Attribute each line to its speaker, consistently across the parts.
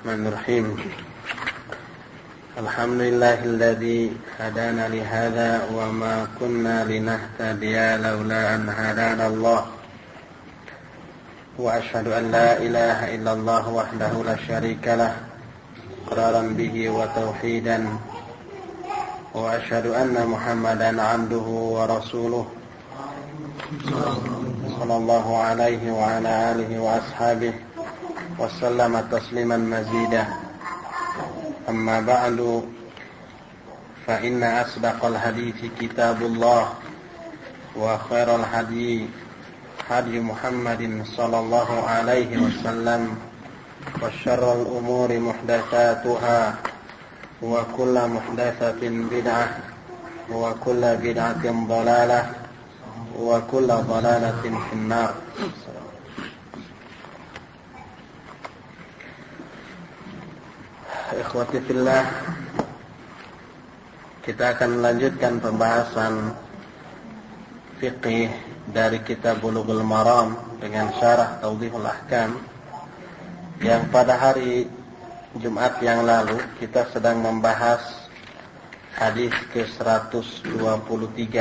Speaker 1: Bismillahirrahmanirrahim. Alhamdulillahilladzi hadana li hadza wa ma kunna linahtadiya laula an hadana Allah. Wa asyhadu an la ilaha illallah wahdahu la syarika lah iqraran bihi wa tauhidan. Wa asyhadu anna Muhammadan 'abduhu wa rasuluh. Sallallahu alaihi wa ala alihi wa ashabihi وسلم تسليما مزيدا أما بعد فإن أصدق الحديث كتاب الله وخير الهدي هدي محمد صلى الله عليه وسلم وشر الأمور محدثاتها وكل محدثة بدعة وكل بدعة ضلالة وكل ضلالة في النار. Ikhwati fillah, kita akan melanjutkan pembahasan fiqih dari kitab Bulughul Maram dengan syarah Tawdihul Ahkam, yang pada hari Jumat yang lalu kita sedang membahas hadis ke-123.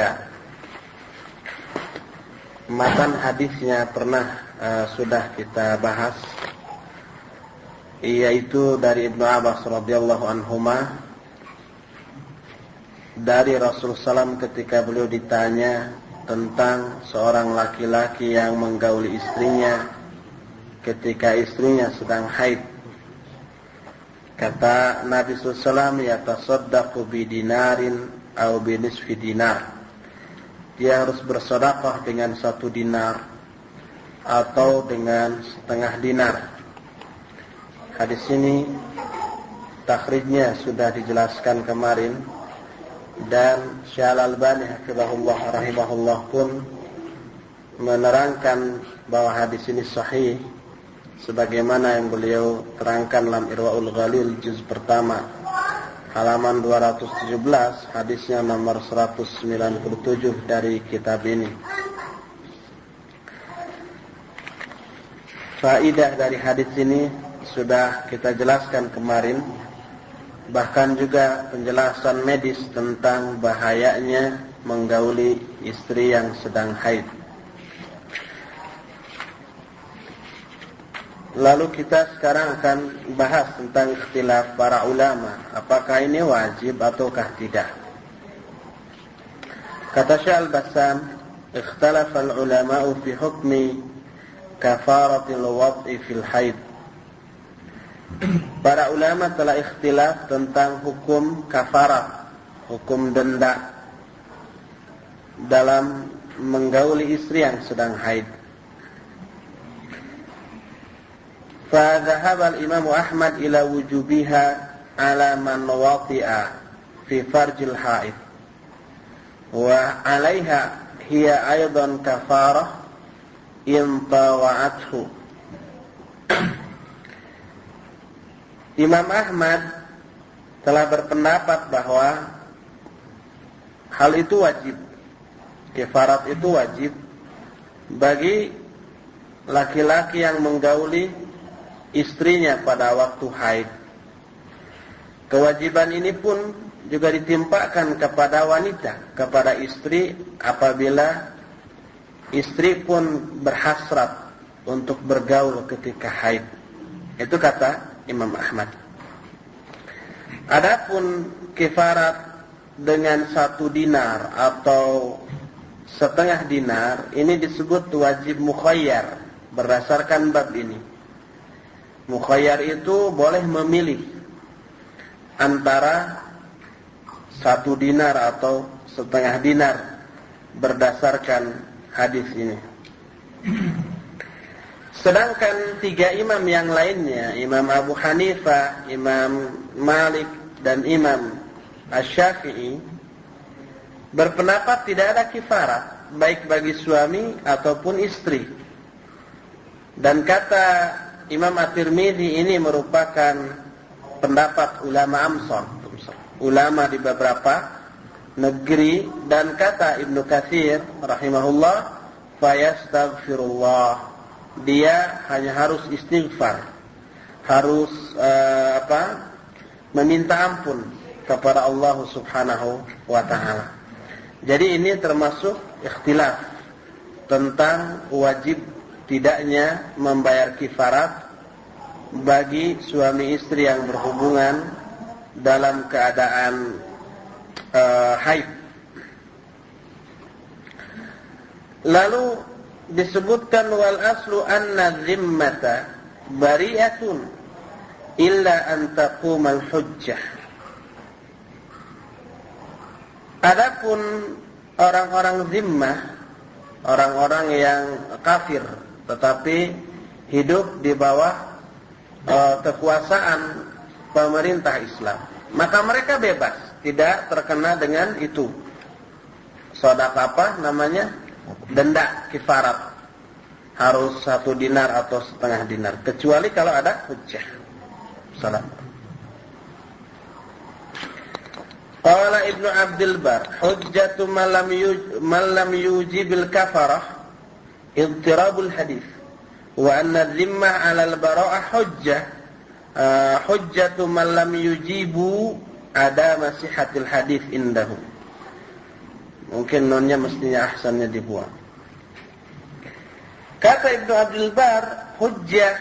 Speaker 1: Matan hadisnya sudah kita bahas, yaitu dari Ibnu Abbas radhiyallahu anhuma, dari Rasul SAW ketika beliau ditanya tentang seorang laki-laki yang menggauli istrinya ketika istrinya sedang haid. Kata Nabi SAW, yatasaddaqu bidinarin atau binisfi dinar. Dia harus bersedekah dengan 1 dinar atau dengan setengah dinar. Hadis ini takhrijnya sudah dijelaskan kemarin, dan Syekh Al-Albani rahimahullah pun menerangkan bahwa hadis ini sahih sebagaimana yang beliau terangkan dalam Irwaul Ghalil juz pertama halaman 217, hadisnya nomor 197 dari kitab ini. Faidah dari hadis ini sudah kita jelaskan kemarin, bahkan juga penjelasan medis tentang bahayanya menggauli istri yang sedang haid. Lalu kita sekarang akan bahas tentang ikhtilaf para ulama, apakah ini wajib ataukah tidak. Kata Syekh Al-Bassam, ikhtalafa al-ulama'u fi hukmi kafaratil wad'i fil haid. Para ulama telah ikhtilaf tentang hukum kafarat, hukum denda dalam menggauli istri yang sedang haid. Fa dhahaba al-Imam Ahmad ila wujubiha ala man wati'a fi farjil haid wa 'alaiha hiya aidan kafarah in tawa'athu. Imam Ahmad telah berpendapat bahwa hal itu wajib, kafarat itu wajib bagi laki-laki yang menggauli istrinya pada waktu haid. Kewajiban ini pun juga ditimpakan kepada wanita, kepada istri apabila istri pun berhasrat untuk bergaul ketika haid. Itu kata Imam Ahmad. Adapun kifarat dengan 1 dinar atau setengah dinar, ini disebut wajib mukhayyar berdasarkan bab ini. Mukhayyar itu boleh memilih antara 1 dinar atau setengah dinar berdasarkan hadis ini. Sedangkan 3 imam yang lainnya, Imam Abu Hanifah, Imam Malik, dan Imam Asy-Syafi'i, berpendapat tidak ada kifarat, baik bagi suami ataupun istri. Dan kata Imam At-Tirmidzi, ini merupakan pendapat ulama Amsar, ulama di beberapa negeri. Dan kata Ibnu Katsir rahimahullah, fayastaghfirullah, dia hanya harus istighfar. harus meminta ampun kepada Allah Subhanahu wa taala. Jadi ini termasuk ikhtilaf tentang wajib tidaknya membayar kifarat bagi suami istri yang berhubungan dalam keadaan haid. Lalu disebutkan wal aslu anna dhimmata bari'atun illa an taqumal hujjah. Adapun orang-orang zimmah, orang-orang yang kafir tetapi hidup di bawah kekuasaan pemerintah Islam, maka mereka bebas, tidak terkena dengan itu. Sedekah apa namanya? Denda kifarat. Harus 1 dinar atau setengah dinar, kecuali kalau ada hujjah. Salam. Qala Ibnu Abdul Bar, hujjatu man lam yujibil kafarah idtirabul hadis, wa anna dhimmah 'ala al-bara'ah hujjatu man lam yujibu ada masihatil hadis indahu. Mungkin nonnya mestinya ahsannya dibuang. Kata Ibnu Abdul Bar, hujjah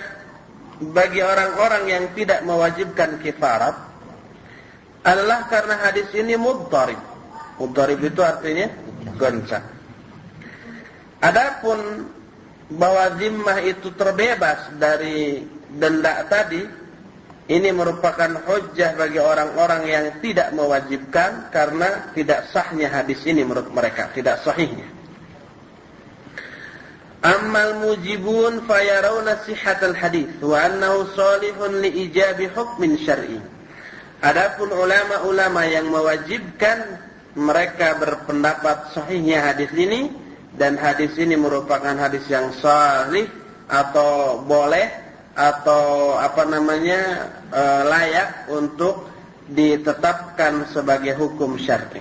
Speaker 1: bagi orang-orang yang tidak mewajibkan kifarat adalah karena hadis ini mudharib. Mudharib itu artinya goncang. Adapun bahwa zimmah itu terbebas dari denda tadi, ini merupakan hujjah bagi orang-orang yang tidak mewajibkan karena tidak sahnya hadis ini menurut mereka, tidak sahihnya. Ammal mujibun fayarawna sihhatal hadis wa annahu salihun li ijabi hukmin syar'i. Adapun ulama-ulama yang mewajibkan, mereka berpendapat sahihnya hadis ini, dan hadis ini merupakan hadis yang sahih atau boleh atau layak untuk ditetapkan sebagai hukum syar'i.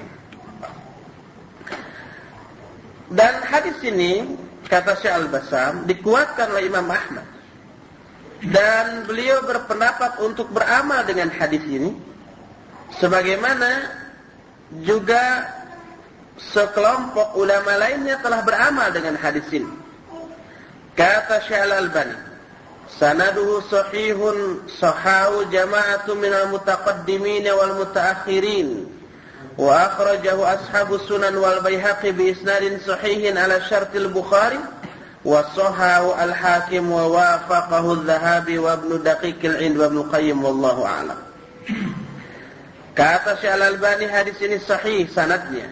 Speaker 1: Dan hadis ini, kata Syekh Al-Bassam, dikuatkan oleh Imam Ahmad, dan beliau berpendapat untuk beramal dengan hadis ini, sebagaimana juga sekelompok ulama lainnya telah beramal dengan hadis ini. Kata Syekh Al-Albani, sanaduhu sahihun sahahu jama'atu minal mutaqaddimin wal mutaakhirin, wa akhrajahu ashabu sunan wal Baihaqi bi isnadin sahihin ala syartil Bukhari, wa sahahu al-Hakim wa wafaqahu adh-Dhahabi wa Ibnu Daqiq al-'Ind wa Ibnu Qayyim wallahu a'lam. Kata Syekh Al-Albani, hadis ini sahih sanadnya,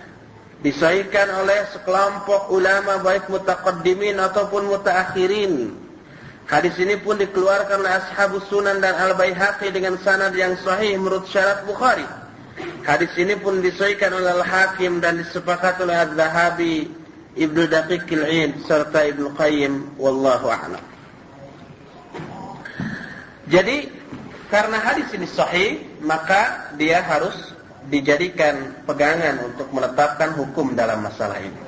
Speaker 1: disahihkan oleh sekelompok ulama baik mutaqaddimin ataupun mutaakhirin. Hadis ini pun dikeluarkan oleh ashabus sunan dan al-Baihaqi dengan sanad yang sahih menurut syarat Bukhari. Hadis ini pun disahihkan oleh Al-Hakim dan disepakati oleh Adz-Dzahabi, Ibnu Daqiq al-'Id serta Ibnu Qayyim wallahu a'lam. Jadi karena hadis ini sahih, maka dia harus dijadikan pegangan untuk menetapkan hukum dalam masalah ini.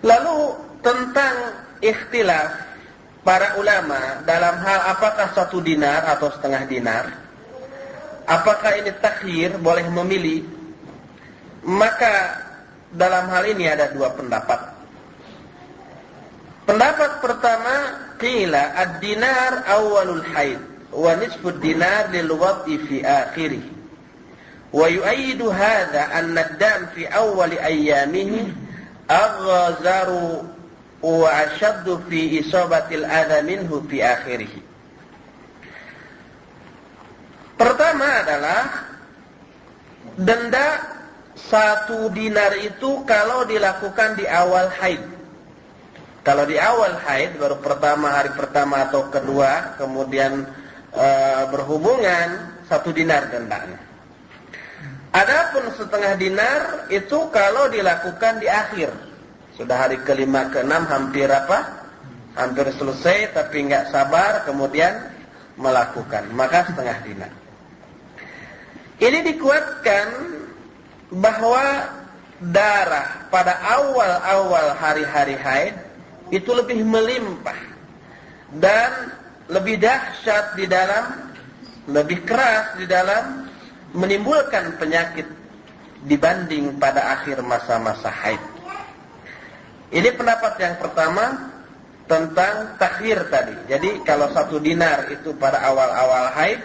Speaker 1: Lalu tentang ikhtilaf para ulama dalam hal apakah 1 dinar atau setengah dinar, apakah ini takhir, boleh memilih, maka dalam hal ini ada 2 pendapat. Pendapat pertama, qila ad-dinar awwalul haid wa nisfud dinar lil wad'i fi akhirih, wa yu'ayyidu hadha anna ad-dam fi awwali ayyamihi aghzaru wa ashaddu fi isabatil adha minhu fi akhirih. Pertama adalah denda 1 dinar itu kalau dilakukan di awal haid. Kalau di awal haid, baru hari pertama atau kedua, kemudian berhubungan, 1 dinar dendanya. Adapun setengah dinar itu kalau dilakukan di akhir, sudah hari ke-5, ke-6, hampir selesai tapi nggak sabar, kemudian melakukan, maka setengah dinar. Ini dikuatkan bahwa darah pada awal-awal hari-hari haid itu lebih melimpah, dan lebih dahsyat di dalam, lebih keras di dalam menimbulkan penyakit dibanding pada akhir masa-masa haid. Ini pendapat yang pertama tentang takhir tadi. Jadi kalau 1 dinar itu pada awal-awal haid,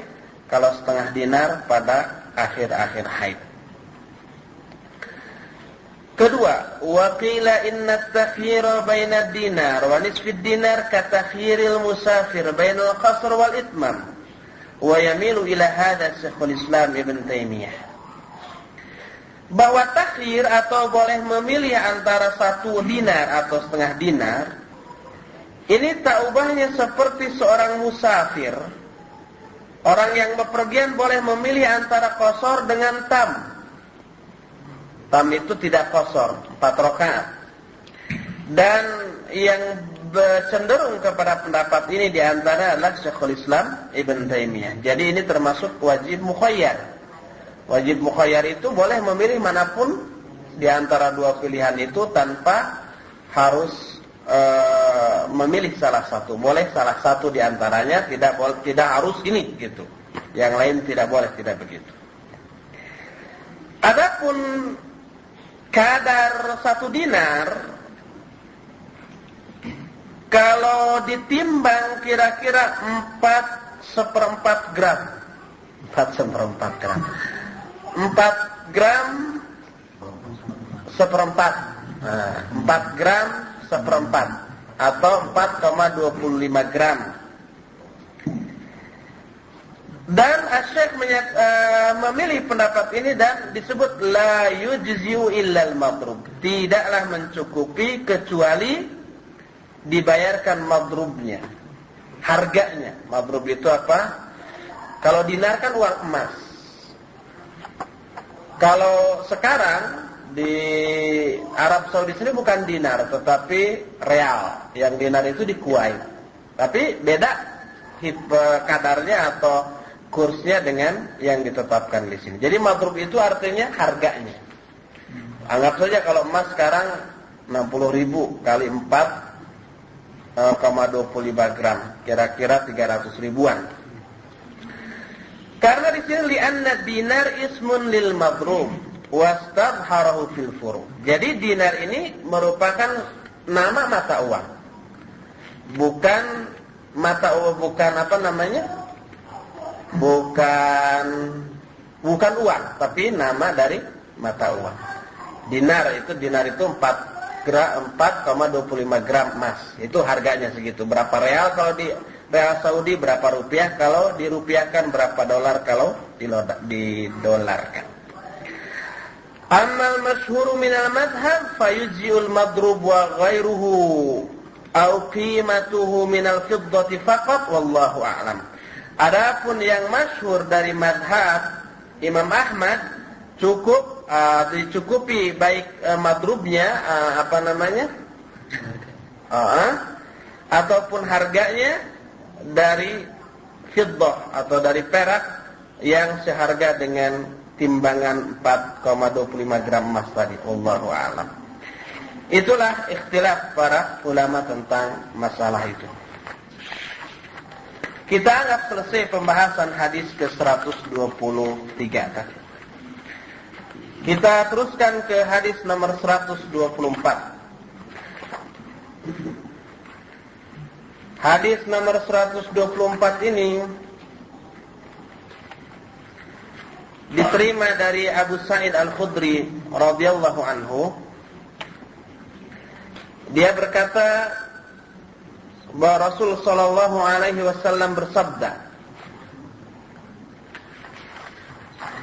Speaker 1: kalau setengah dinar pada akhir-akhir haid. Kedua, wa qila inna at-takhira baina ad-dinar wa nisfi ad-dinar ka takhiril musafir baina al-qasr wal itmam. Wa yamilu ila hadha Syekhul Islam Ibn Taimiyah. Bahwa takhir atau boleh memilih antara 1 dinar atau setengah dinar, ini tak ubahnya seperti seorang musafir. Orang yang bepergian boleh memilih antara qasar dengan tam. Tam itu tidak qasar, 4 rakaat. Dan yang cenderung kepada pendapat ini diantara adalah Syekhul Islam Ibn Taimiyah. Jadi ini termasuk wajib mukhayyar. Wajib mukhayyar itu boleh memilih manapun di antara 2 pilihan itu tanpa harus memilih salah satu. Boleh salah satu di antaranya, tidak harus ini gitu. Yang lain tidak boleh, tidak begitu. Adapun kadar 1 dinar, kalau ditimbang kira-kira 4/4 gram. 4/4 gram. 4 gram seperempat. 4 gram seperempat atau 4,25 gram. Dan Asy-Syaikh memilih pendapat ini dan disebut la yujzi'u illal madrub. Tidaklah mencukupi kecuali dibayarkan madrubnya, harganya. Madrub itu apa? Kalau dinar kan uang emas. Kalau sekarang di Arab Saudi sini bukan dinar tetapi real. Yang dinar itu di Kuwait. Tapi beda kadarnya atau kursnya dengan yang ditetapkan di sini. Jadi madrub itu artinya harganya. Anggap saja kalau emas sekarang 60.000 kali 4,25 gram, kira-kira 300 ribuan. Karena di sini li'anna dinar ismun lil madrub wastadharahu fil furu'. Jadi dinar ini merupakan nama mata uang. Bukan mata uang, bukan apa namanya? Bukan uang, tapi nama dari mata uang. Dinar itu 4,25 gram emas. Itu harganya segitu. Berapa real kalau di real Saudi, berapa rupiah kalau dirupiahkan, berapa dolar kalau didolarkan. Amal masyhuru minal madhab fayujzi'ul madrub wa ghairuhu au qimatuhu minal fiddati faqat wallahu a'lam. Adapun yang masyhur dari madhab Imam Ahmad cukup dicukupi baik madrubnya ataupun harganya dari fiddah atau dari perak yang seharga dengan timbangan 4,25 gram emas tadi. Wallahu a'lam. Itulah ikhtilaf para ulama tentang masalah itu. Kita anggap selesai pembahasan hadis ke-123 tadi. Kita teruskan ke hadis nomor 124. Hadis nomor 124 ini diterima dari Abu Sa'id Al-Khudri radhiyallahu anhu. Dia berkata bahwa Rasul sallallahu alaihi wasallam bersabda,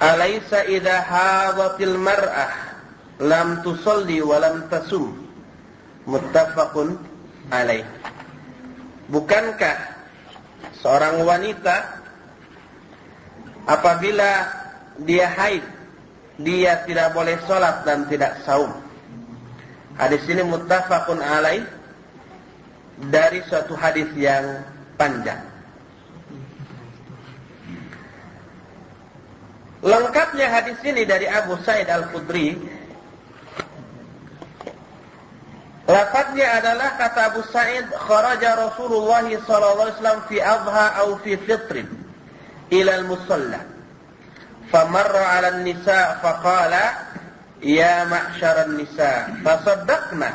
Speaker 1: "Alaysa idza hadatil mar'ah lam tusalli wa lam tasum." Muttafaqun alaih. Bukankah seorang wanita apabila dia haid, dia tidak boleh sholat dan tidak saum? Hadis ini muttafaqun alaih dari suatu hadis yang panjang. Lengkapnya hadis ini dari Abu Sa'id Al-Khudri. Lafaznya lafaznya adalah kata Abu Sa'id, kharaja Rasulullah sallallahu alaihi wasallam fi adha aw fi fitr ila al-musalla. Famarra 'ala an-nisa faqala ya ma'syar an-nisa tasaddaqna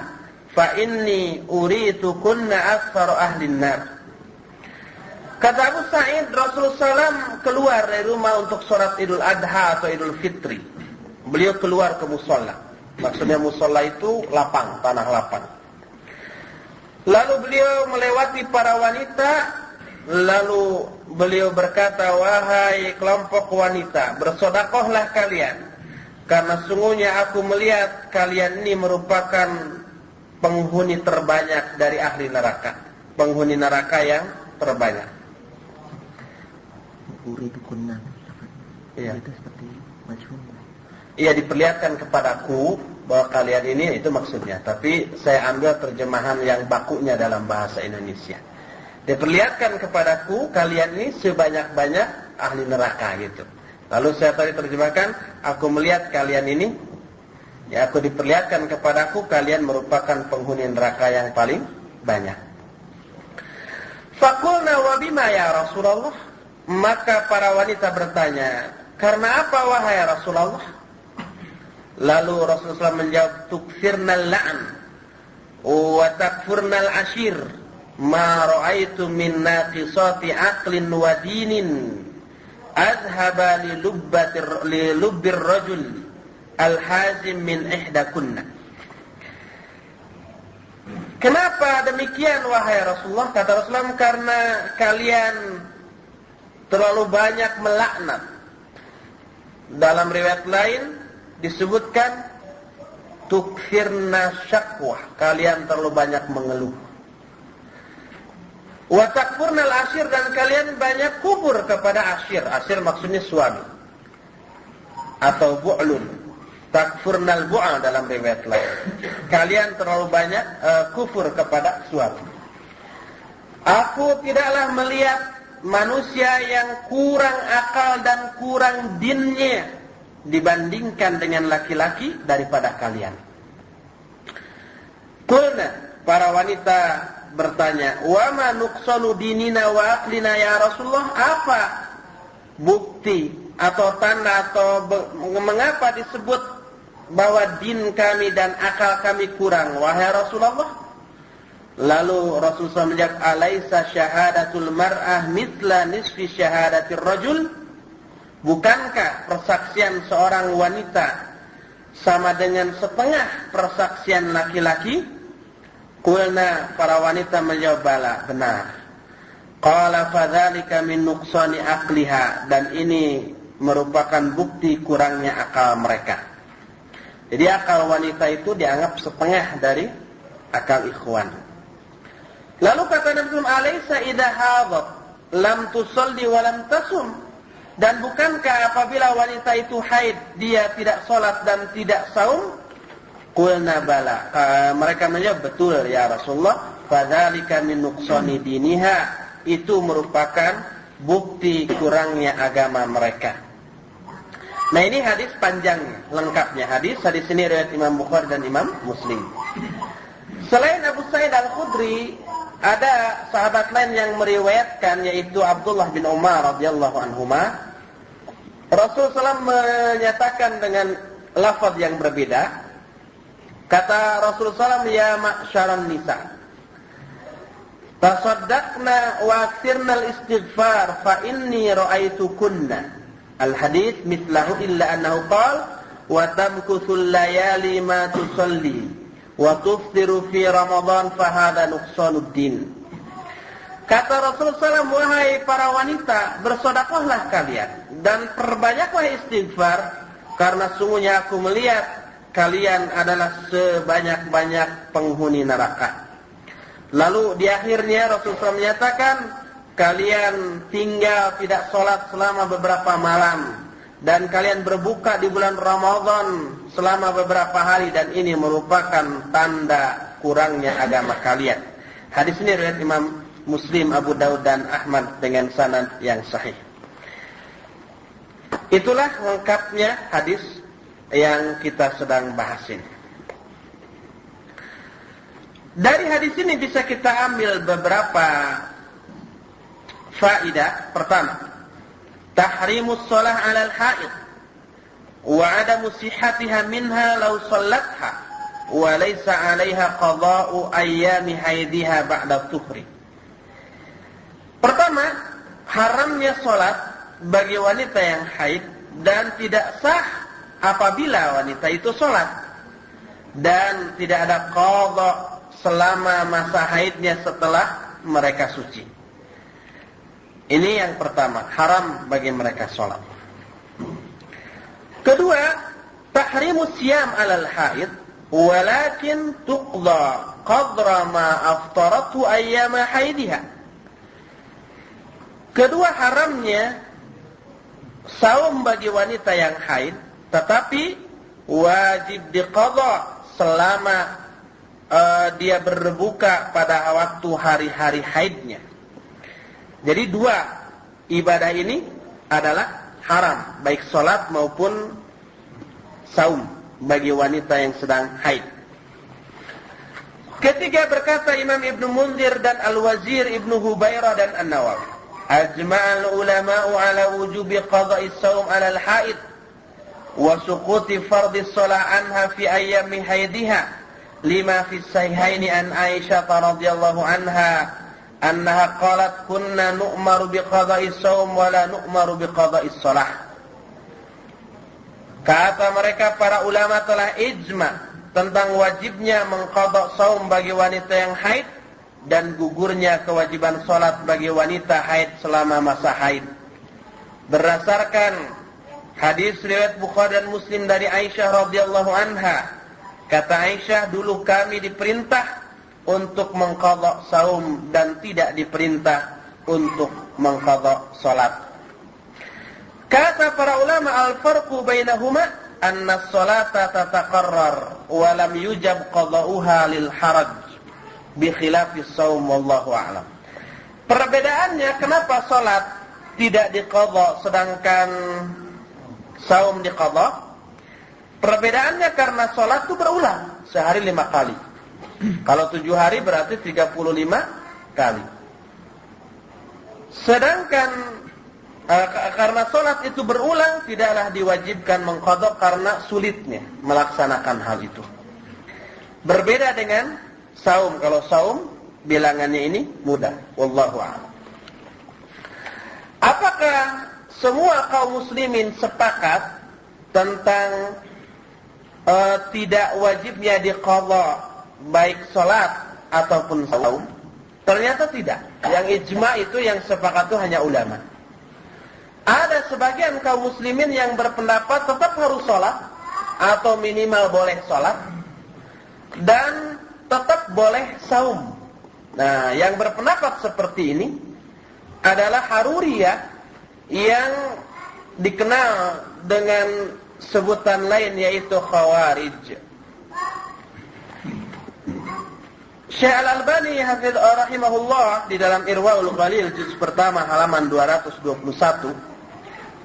Speaker 1: fa inni uritukunna aktsara ahli an-nar. Kata Abu Sa'id, Rasulullah SAW keluar dari rumah untuk sholat Idul Adha atau Idul Fitri. Beliau keluar ke musalla. Maksudnya musalla itu lapang, tanah lapang. Lalu beliau melewati para wanita, lalu beliau berkata, wahai kelompok wanita, bersedekahlah kalian, karena sungguhnya aku melihat kalian ini merupakan penghuni terbanyak dari ahli neraka, penghuni neraka yang terbanyak.
Speaker 2: Uridukunna.
Speaker 1: Iya.
Speaker 2: Itu seperti majhul.
Speaker 1: Iya, diperlihatkan kepadaku bahwa kalian ini, itu maksudnya. Tapi saya ambil terjemahan yang bakunya dalam bahasa Indonesia. Diperlihatkan kepadaku kalian ini sebanyak-banyak ahli neraka gitu. Lalu saya tadi terjemahkan, aku melihat kalian ini, ya aku diperlihatkan kepadaku kalian merupakan penghuni neraka yang paling banyak. Faqulna wa bima ya Rasulullah? Maka para wanita bertanya, karena apa wahai Rasulullah? Lalu Rasulullah menjawab, tukfirnal la'an wa takfurnal ashir ma ra'aitu min naqisati aqlin wa dinin adhaba li lubbir rajul al-hazim min ihdakunna. Kenapa demikian wahai Rasulullah? Kata Rasulullah, karena kalian terlalu banyak melaknat. Dalam riwayat lain disebutkan tukfirna syakwah, kalian terlalu banyak mengeluh. Wa takfurnal ashir, dan kalian banyak kufur kepada ashir. Ashir maksudnya suami atau bu'lun. Takfurnal bu'a dalam riwayat lain. Kalian terlalu banyak kufur kepada suami. Aku tidaklah melihat manusia yang kurang akal dan kurang dinnya dibandingkan dengan laki-laki daripada kalian. Qulna, para wanita bertanya, wa ma nuqsanu dinina wa aqlina ya Rasulullah? Apa bukti atau tanda atau mengapa disebut bahwa din kami dan akal kami kurang wahai Rasulullah? Lalu Rasulullah menjawab, alaisa syahadatul mar'ah mithla nisfi syahadatir rajul? Bukankah persaksian seorang wanita sama dengan setengah persaksian laki-laki? Qulna, para wanita menjawab, bala, benar. Qala fadzalika min nuqsani aqliha, dan ini merupakan bukti kurangnya akal mereka. Jadi akal wanita itu dianggap setengah dari akal ikhwan. Lalu kata Nabi SAW, alaysa idha hadat lam tusalli wa lam tasum? Dan bukankah apabila wanita itu haid, dia tidak sholat dan tidak saum? Qulna bala. Mereka menjawab, betul ya Rasulullah. Fadzalika min nuqsani diniha, itu merupakan bukti kurangnya agama mereka. Nah, ini hadis panjangnya, lengkapnya hadis ini riwayat Imam Bukhari dan Imam Muslim. Selain Abu Sa'id Al-Khudri, ada sahabat lain yang meriwayatkan, yaitu Abdullah bin Umar radhiyallahu anhuma. Rasulullah SAW menyatakan dengan lafaz yang berbeda. Kata Rasulullah SAW, ya ma'syaran nisa, tasaddaqna wa aktsirnal istighfar fa inni ra'aitukunna. Al-hadits mithlahu illa annahu qala wa tamkuthul layali ma tusalli wa tuftiru fi Ramadan fa hadha nuqsanuddin. Kata Rasulullah SAW, wahai para wanita, bersedekahlah kalian dan perbanyaklah istighfar, karena sungguhnya aku melihat kalian adalah sebanyak-banyak penghuni neraka. Lalu di akhirnya Rasulullah SAW menyatakan, kalian tinggal tidak sholat selama beberapa malam, dan kalian berbuka di bulan Ramadan selama beberapa hari, dan ini merupakan tanda kurangnya agama kalian. Hadis ini riwayat Imam Muslim, Abu Daud dan Ahmad dengan sanad yang sahih. Itulah lengkapnya hadis yang kita sedang bahas ini. Dari hadis ini bisa kita ambil beberapa faedah. Pertama, tahrimus shalah 'alal haid wa 'adamu sihhatiha minha law shallatha wa laysa 'alaiha qada'u ayyami haidiha ba'da tuhri. Pertama, haramnya salat bagi wanita yang haid dan tidak sah apabila wanita itu salat, dan tidak ada qada selama masa haidnya setelah mereka suci. Ini yang pertama, haram bagi mereka salat. Kedua, tahrimus siyam 'alal haid walakin tuqda qadra ma aftaratu ayyama haidiha. Kedua, haramnya saum bagi wanita yang haid, tetapi wajib diqadha selama dia berbuka pada waktu hari-hari haidnya. Jadi dua ibadah ini adalah haram, baik salat maupun saum bagi wanita yang sedang haid. Ketiga, berkata Imam Ibnu Munzir dan Al-Wazir Ibnu Hubairah dan An-Nawawi, ajma'al ulama'u ala wujubi qada'is saum 'ala al-haid wa suquti fardhi shalah anha fi ayyami haidiha lima fi sahihaini an Aisyah radhiyallahu anha annaha qalat kunna nu'maru bi qada'is saum wa la nu'maru bi qada'is shalah. Kata mereka, para ulama telah ijma tentang wajibnya mengqadha saum bagi wanita yang haid dan gugurnya kewajiban salat bagi wanita haid selama masa haid, berdasarkan hadis riwayat Bukhari dan Muslim dari Aisyah radhiyallahu anha. Kata Aisyah, dulu kami diperintah untuk mengqadha saum dan tidak diperintah untuk mengqadha salat. Kata para ulama, al-farqu bainahuma anna as-salata tataqarrar wa lam yujab qada'uha lil haraj bi khilafis saum wallahu a'lam. Perbedaannya kenapa salat tidak diqadha sedangkan saum diqadha? Perbedaannya karena salat itu berulang sehari 5 kali. Kalau 7 hari berarti 35 kali. Sedangkan karena salat itu berulang, tidaklah diwajibkan mengqadha karena sulitnya melaksanakan hal itu. Berbeda dengan saum. Kalau saum bilangannya ini mudah. Wallahu a'lam. Apakah semua kaum muslimin sepakat tentang tidak wajibnya diqadha baik salat ataupun saum? Ternyata tidak. Yang ijma itu, yang sepakat itu hanya ulama. Ada sebagian kaum muslimin yang berpendapat tetap harus salat atau minimal boleh salat dan tetap boleh saum. Nah, yang berpendapat seperti ini adalah Haruriyah yang dikenal dengan sebutan lain yaitu Khawarij. Syekh Al-Albani rahimahullah di dalam Irwaul Ghalil juz pertama halaman 221,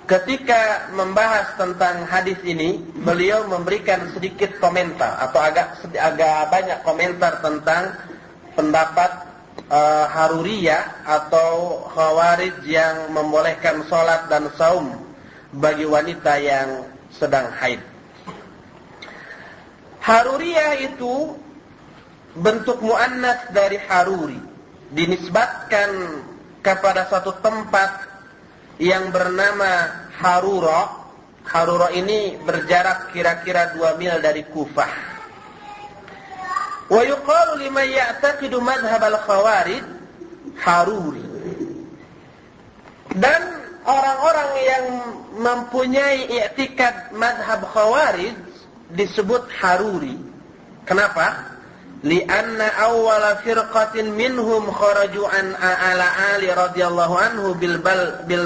Speaker 1: ketika membahas tentang hadis ini, beliau memberikan sedikit komentar atau agak banyak komentar tentang pendapat Haruriyah atau Khawarij yang membolehkan salat dan saum bagi wanita yang sedang haid. Haruriyah itu bentuk muannats dari Haruri, dinisbatkan kepada satu tempat yang bernama Harura. Harura ini berjarak kira-kira 2 mil dari Kufah. Wa yuqalu liman ya'taqidu madhhab al-Khawarij Haruri. Dan orang-orang yang mempunyai i'tikad madhab Khawarij disebut Haruri. Kenapa? Lianna awwala firqatin minhum kharaju an ala Ali radhiyallahu anhu bil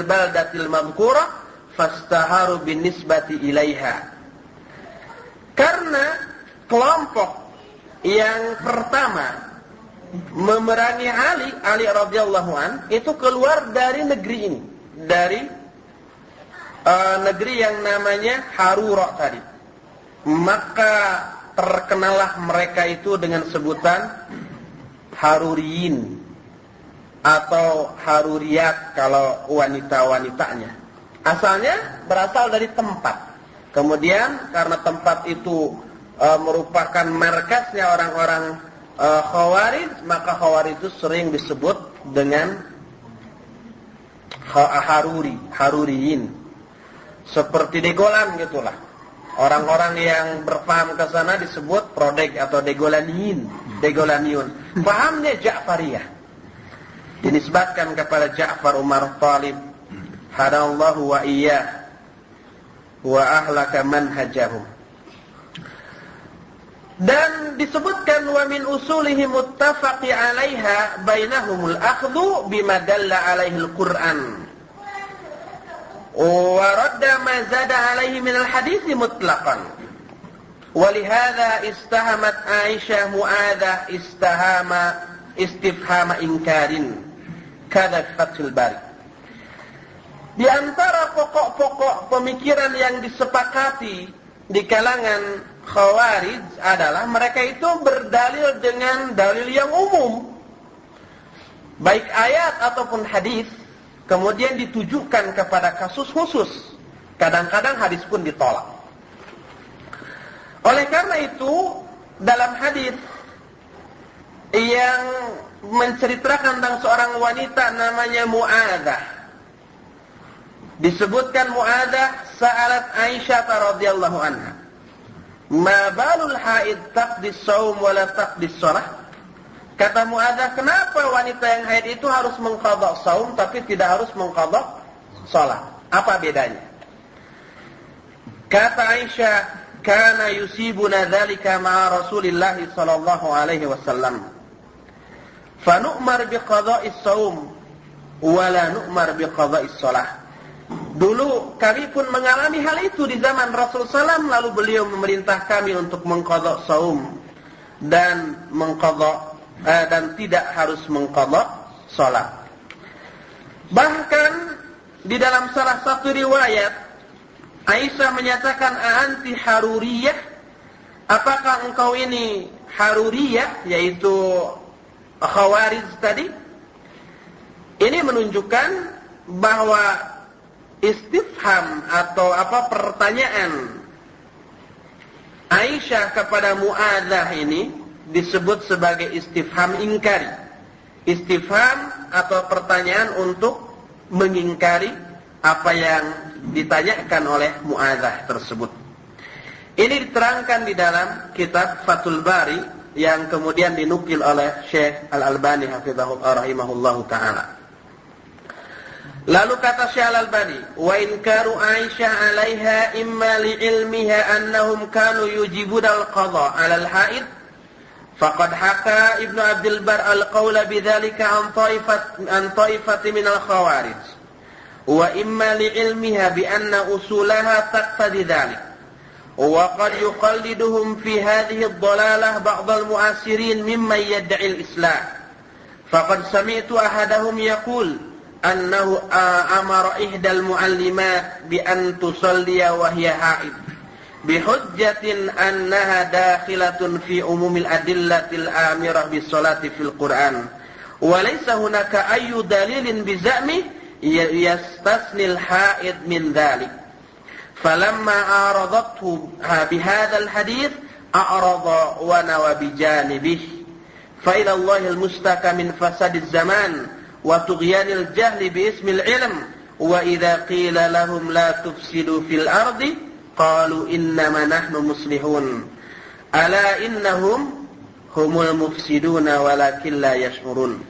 Speaker 1: baldatil madhkurah fastaharu bin nisbati ilaiha. Karena kelompok yang pertama memerangi Ali radhiyallahu an itu keluar dari negeri ini, dari negeri yang namanya Harura tadi. Maka terkenalah mereka itu dengan sebutan Haruriyin atau Haruriyat kalau wanita-wanitanya. Asalnya berasal dari tempat. Kemudian karena tempat itu merupakan markasnya orang-orang Khawarij, maka Khawarij itu sering disebut dengan Haruriyin. Seperti Degolan gitulah. Orang-orang yang berpaham ke sana disebut Prodeg atau Degolaniun. Pahamnya Ja'fariyah. Dinisbatkan kepada Ja'far Umar Talib, hadallahu wa iyyah wa ahlaka manhajahum. Dan disebutkan wa min usulihi muttafaqi 'alaiha bainahumul akhdhu bima dalla 'alaihi al-Qur'an wa radda ma zada 'alaihi min al-hadits mutlaqan. Walihada istahamat Aisyah Mu'adzah istifhama inkarin kada Fathul Bari. Di antara pokok-pokok pemikiran yang disepakati di kalangan Khawarij adalah mereka itu berdalil dengan dalil yang umum, baik ayat ataupun hadis, kemudian ditujukan kepada kasus khusus. Kadang-kadang hadis pun ditolak. Oleh karena itu, dalam hadis yang menceritakan tentang seorang wanita namanya Mu'adzah, disebutkan Mu'adzah sa'alat Aisyah radhiyallahu anha, ma balul haid taqdis shaum wa la taqdis shalah. Kata Mu'adzah, kenapa wanita yang haid itu harus mengqadha shaum tapi tidak harus mengqadha shalah? Apa bedanya? Kata Aisyah, kana yusibuna dzalika ma'a Rasulillah sallallahu alaihi wasallam. Fa nu'mar bi qadha'is shaum wa la nu'mar bi qadha'is shalah. Dulu kami pun mengalami hal itu di zaman Rasul sallam, lalu beliau memerintah kami untuk mengqadha shaum dan dan tidak harus mengqadha salat. Bahkan di dalam salah satu riwayat Aisyah menyatakan, "Anti Haruriyah? Apakah engkau ini Haruriyah?" yaitu Khawarij tadi. Ini menunjukkan bahwa istifham atau pertanyaan Aisyah kepada Mu'adzah ini disebut sebagai istifham ingkari. Istifham atau pertanyaan untuk mengingkari apa yang ditanyakan oleh Mu'adzah tersebut. Ini diterangkan di dalam kitab Fathul Bari yang kemudian dinukil oleh Syekh Al-Albani rahimahullahu ta'ala. Lalu kata Syekh Al-Albani, wa inkaru Aisyah 'alaiha imma li'ilmiha annahum kanu yujibuna al-qadha 'ala al-haid faqad haka Ibnu Abdul Bar al-qawla bidzalika an ta'ifati min al-khawarij wa imma li'ilmiha bi anna usulaha taqtadi dzalik wa qad yuqalliduhum fi hadhihi ad-dalalah ba'd al-mu'asirin mimman yad'i al-islam faqad sami'tu ahadahum yaqul annahu amara ihdal muallimat bi an tusalliya wa hiya haid bihujjatin annaha dakhilatun fi umumil adillatil amirah bis salati fil Qur'an wa laysa hunaka ayyu dalilin bi za'mi yastasnil haid min dhalik falamma aradathu bihadzal hadits a'rada wa nawa bi janibihi fa ila Allahil mustaka min fasadiz zaman wa tughyanil jahli bi ismil ilm wa idza qila lahum la tufsidu fil ardi qalu innama nahnu muslihun ala innahum humul mufsiduna walakin la yash'urun.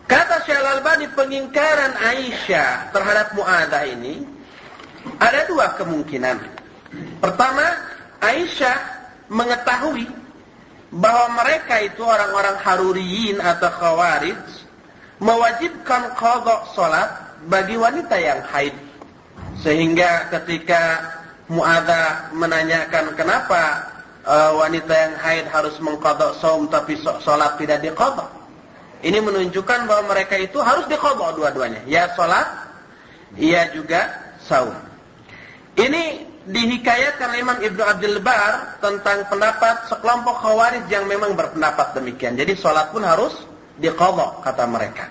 Speaker 1: Kata Syekh Al-Albani, pengingkaran Aisyah terhadap Mu'adzah ini ada dua kemungkinan. Pertama, Aisyah mengetahui bahwa mereka itu orang-orang Haruriyin atau Khawarij mewajibkan qadha salat bagi wanita yang haid. Sehingga ketika Mu'adzah menanyakan kenapa wanita yang haid harus mengqadha shaum tapi salat tidak diqadha, ini menunjukkan bahwa mereka itu harus diqadha dua-duanya, ya salat, ya juga saum. Ini dihikayatkan Imam Ibnu Abdul Bar tentang pendapat sekelompok Khawarij yang memang berpendapat demikian. Jadi sholat pun harus diqadha kata mereka.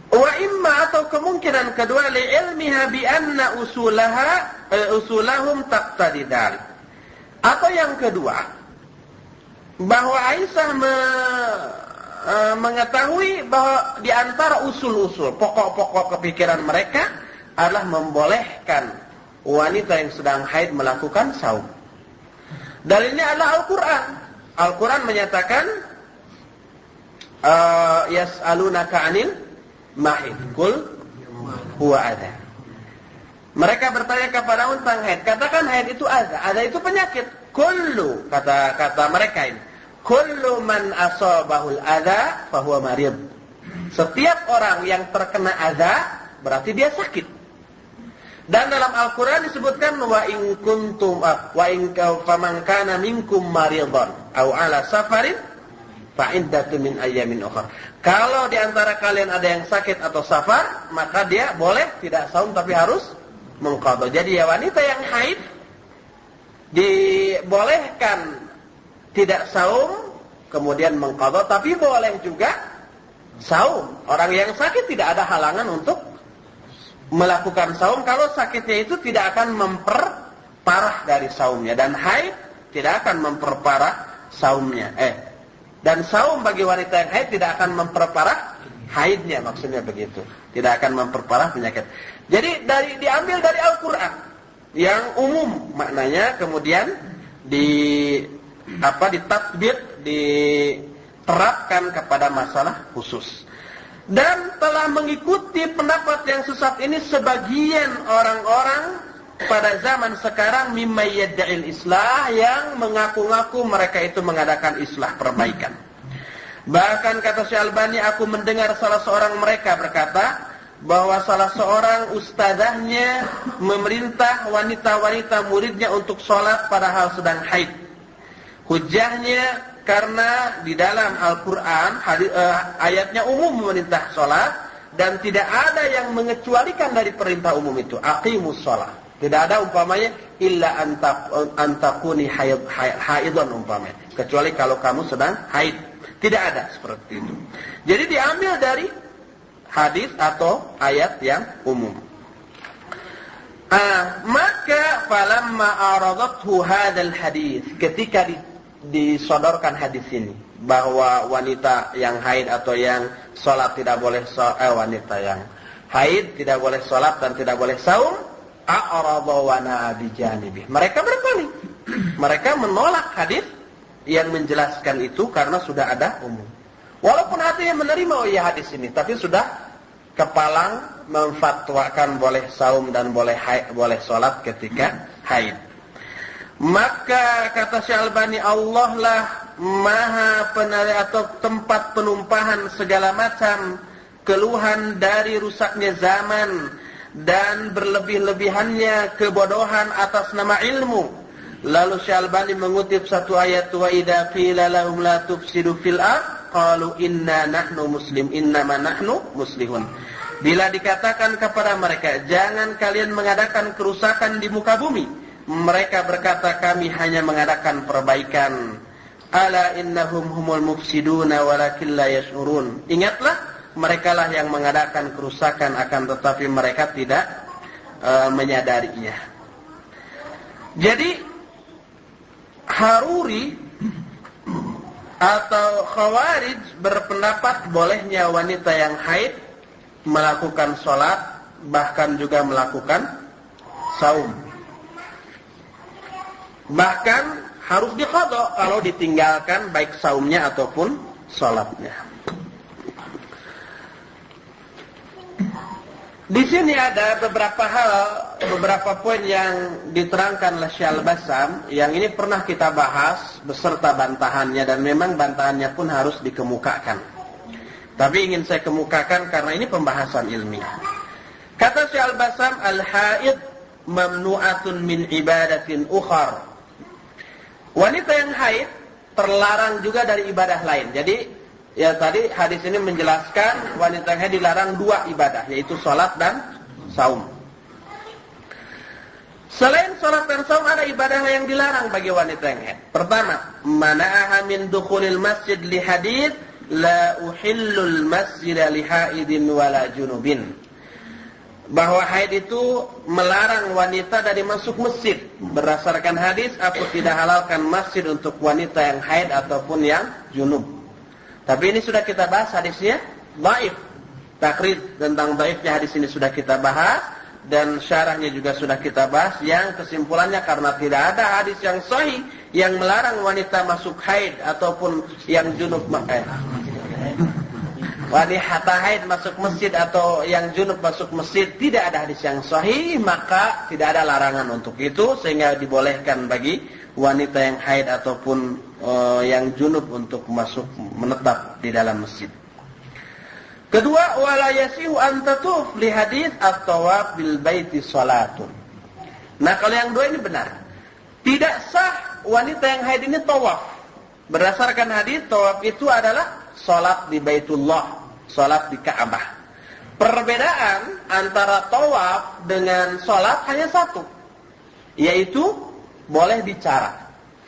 Speaker 1: Wa imma, atau kemungkinan kedua, li ilmiha bi anna usulahum taqtadi dzalik. Atau yang kedua, bahwa Aisyah mengetahui bahwa di antara usul-usul, pokok-pokok kepikiran mereka adalah membolehkan wanita yang sedang haid melakukan saum. Dalilnya adalah Al-Quran. Al-Quran menyatakan, yas'alunaka 'anil mahid, qul huwa adha. Mereka bertanya kepada tentang haid. Katakan haid itu adha. Adha itu penyakit. Kullu, kata mereka ini, kullu man asabahul adha fahuwa marid. Setiap orang yang terkena adha berarti dia sakit. Dan dalam Al-Quran disebutkan wa in kuntum wa in faman kana minkum maridhan aw ala safarin fa iddatun min ayyamin ukhra. Kalau di antara kalian ada yang sakit atau safar, maka dia boleh tidak saum tapi harus mengqadha. Jadi ya, wanita yang haid dibolehkan tidak saum kemudian mengqadha, tapi boleh juga saum. Orang yang sakit tidak ada halangan untuk melakukan saum kalau sakitnya itu tidak akan memperparah dari saumnya, dan haid tidak akan memperparah saumnya. Dan saum bagi wanita yang haid tidak akan memperparah haidnya, maksudnya begitu. Tidak akan memperparah penyakit. Jadi diambil dari Al-Qur'an yang umum maknanya, kemudian ditatbik, diterapkan kepada masalah khusus. Dan telah mengikuti pendapat yang sesat ini sebagian orang-orang pada zaman sekarang, mimma yadda'il islah, yang mengaku-ngaku mereka itu mengadakan islah, perbaikan. Bahkan kata Syekh Albani, aku mendengar salah seorang mereka berkata bahwa salah seorang ustazahnya memerintah wanita-wanita muridnya untuk sholat padahal sedang haid. Hujahnya karena di dalam Al-Quran ayatnya umum memerintah sholat, dan tidak ada yang mengecualikan dari perintah umum itu, aqimus sholat. Tidak ada umpamanya illa antakuni haidon umpamanya, kecuali kalau kamu sedang haid. Tidak ada seperti itu. Jadi diambil dari hadis atau ayat yang umum. Maka falamma aradathu hadzal hadis, ketika disodorkan hadis ini bahwa wanita yang haid atau yang sholat tidak boleh wanita yang haid tidak boleh sholat dan tidak boleh saum, a'rada wa na'a bijanibi. Mereka berpaling. Mereka menolak hadis yang menjelaskan itu karena sudah ada umum. Walaupun hatinya menerima hadis ini, tapi sudah kepalang memfatwakan boleh saum dan boleh sholat ketika haid. Maka kata Syekh Albani, Allah lah maha penari atau tempat penumpahan segala macam keluhan dari rusaknya zaman dan berlebih-lebihannya kebodohan atas nama ilmu. Lalu Syekh Albani mengutip satu ayat, wa idza qila lahum la tufsidu fil ardh qalu innama nahnu muslihun. Bila dikatakan kepada mereka, jangan kalian mengadakan kerusakan di muka bumi, mereka berkata, kami hanya mengadakan perbaikan. Ala innahum humul mufsiduna walakin la yash'urun. Ingatlah, merekalah yang mengadakan kerusakan, akan tetapi mereka tidak menyadarinya. Jadi Haruri atau Khawarij berpendapat bolehnya wanita yang haid melakukan sholat, bahkan juga melakukan saum. Bahkan harus diqadha kalau ditinggalkan baik saumnya ataupun sholatnya. Di sini ada beberapa poin yang diterangkan oleh Syekh Al-Bassam, yang ini pernah kita bahas beserta bantahannya, dan memang bantahannya pun harus dikemukakan. Tapi ingin saya kemukakan karena ini pembahasan ilmiah. Kata Syekh Al-Bassam, al-haid mamnu'atun min ibadatin ukhar. Wanita yang haid terlarang juga dari ibadah lain. Jadi ya tadi hadis ini menjelaskan wanita yang haid dilarang dua ibadah, yaitu sholat dan saum. Selain sholat dan saum ada ibadah yang dilarang bagi wanita yang haid. Pertama, mana'aha min dukhulil masjid li hadits la uhillul masjida li haidin wala junubin. Bahwa haid itu melarang wanita dari masuk masjid. Berdasarkan hadis, aku tidak halalkan masjid untuk wanita yang haid ataupun yang junub. Tapi ini sudah kita bahas hadisnya dhaif. Takrid tentang dhaifnya hadis ini sudah kita bahas. Dan syarahnya juga sudah kita bahas, yang kesimpulannya karena tidak ada hadis yang sahih yang melarang wanita masuk haid ataupun yang junub wanita haid masuk masjid atau yang junub masuk masjid, tidak ada hadis yang sahih, maka tidak ada larangan untuk itu, sehingga dibolehkan bagi wanita yang haid ataupun yang junub untuk masuk menetap di dalam masjid. Kedua, wala yasihu an tatuf li hadits at-tawaf bil baiti salatun. Nah, kalau yang dua ini benar. Tidak sah wanita yang haid ini tawaf. Berdasarkan hadis, tawaf itu adalah salat di Baitullah, salat di Ka'bah. Perbedaan antara tawaf dengan salat hanya satu, yaitu boleh bicara.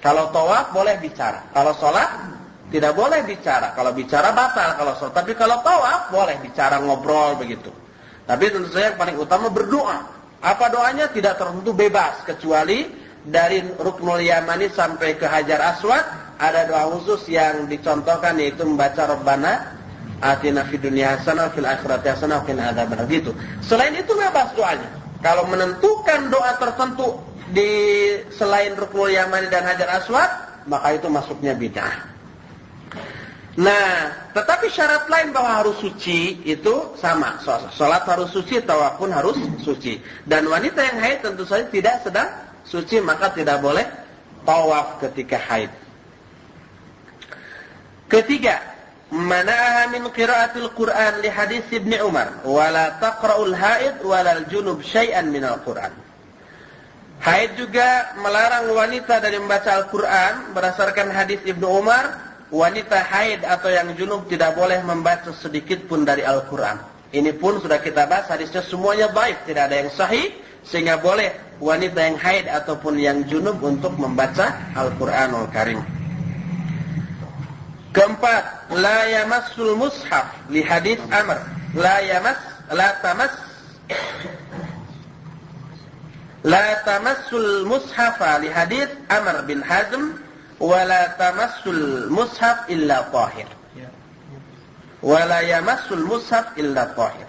Speaker 1: Kalau tawaf boleh bicara, kalau salat tidak boleh bicara. Kalau bicara batal kalau sholat. Tapi kalau tawaf boleh bicara, ngobrol begitu. Tapi tentu saja yang paling utama berdoa. Apa doanya? Tidak tertentu, bebas. Kecuali dari Ruknul Yamani sampai ke Hajar Aswad ada doa khusus yang dicontohkan, yaitu membaca Rabbana atina fid dunya hasanah fil akhirati hasanah wa qina adzabannar gitu. Selain itu bebas doanya. Kalau menentukan doa tertentu di selain Ruknul Yamani dan Hajar Aswad, maka itu masuknya bid'ah. Nah, tetapi syarat lain bahwa harus suci itu sama. Salat harus suci, tawaf pun harus suci. Dan wanita yang haid tentu saja tidak sedang suci, maka tidak boleh tawaf ketika haid. Ketiga, mana'aha min qiraatil Qur'an li hadis Ibnu Umar, wala taqra'ul haid walal junub syai'an minal Qur'an. Haid juga melarang wanita dari membaca Al-Qur'an berdasarkan hadis Ibnu Umar. Wanita haid atau yang junub tidak boleh membaca sedikit pun dari Al-Quran. Ini pun sudah kita bahas, hadisnya semuanya dhaif, tidak ada yang sahih, sehingga boleh wanita yang haid ataupun yang junub untuk membaca Al-Quranul Karim. Keempat, la yamassul mushaf li hadis Amr, la tamassul mushafa li hadis Amr bin Hazm, wala tamassul mushaf illa tahir. Wala yamassul mushaf illa tahir.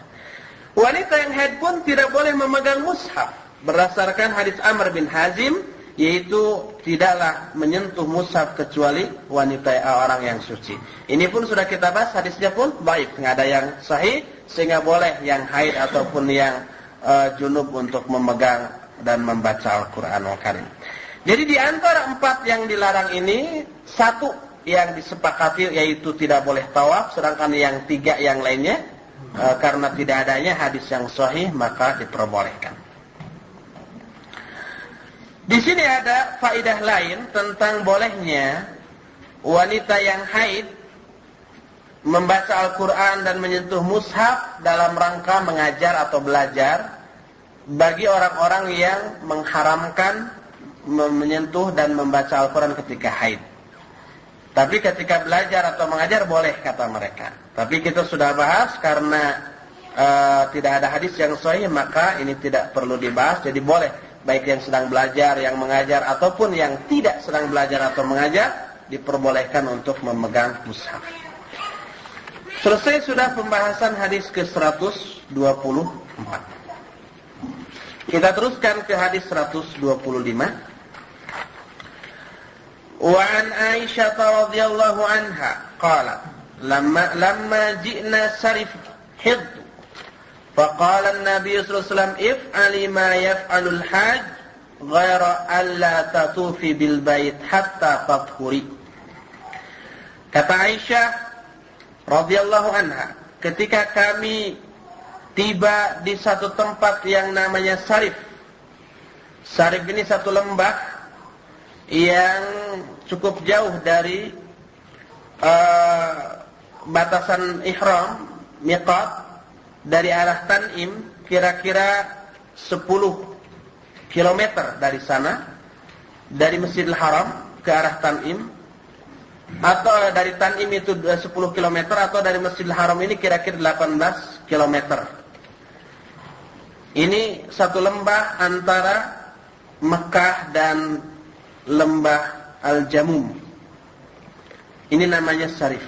Speaker 1: Wanita yang haid pun tidak boleh memegang mushaf berdasarkan hadis Amr bin Hazim, yaitu tidaklah menyentuh mushaf kecuali wanita orang yang suci. Ini pun sudah kita bahas, hadisnya pun baik, tidak ada yang sahih, sehingga boleh yang haid ataupun yang junub untuk memegang dan membaca Al-Quranul Karim. Jadi di antara 4 yang dilarang ini, 1 yang disepakati yaitu tidak boleh tawaf, sedangkan yang 3 yang lainnya karena tidak adanya hadis yang sahih maka diperbolehkan. Di sini ada faedah lain tentang bolehnya wanita yang haid membaca Al-Quran dan menyentuh mushaf dalam rangka mengajar atau belajar, bagi orang-orang yang mengharamkan menyentuh dan membaca Al-Quran ketika haid. Tapi ketika belajar atau mengajar boleh, kata mereka. Tapi kita sudah bahas, karena tidak ada hadis yang sahih, maka ini tidak perlu dibahas. Jadi boleh, baik yang sedang belajar, yang mengajar, ataupun yang tidak sedang belajar atau mengajar, diperbolehkan untuk memegang mushaf. Selesai sudah pembahasan hadis ke-124. Kita teruskan ke hadis 125. Wa an Aisyah radhiyallahu anha qalat lamma ji'na sarif hidd faqala an-nabiy sallallahu alaihi wasallam if'ali ma yaf'alul hajj ghaira alla tatufi bil bait hatta tathuri. Kata Aisyah radhiyallahu anha, ketika kami tiba di satu tempat yang namanya Sarif. Sarif ini satu lembah yang cukup jauh dari batasan ihram, miqat, dari arah Tan'im kira-kira 10 kilometer dari sana, dari Masjidil Haram ke arah Tan'im, atau dari Tan'im itu 10 km, atau dari Masjidil Haram ini kira-kira 18 km. Ini satu lembah antara Mekah dan lembah Al-Jamum. Ini namanya Sarif.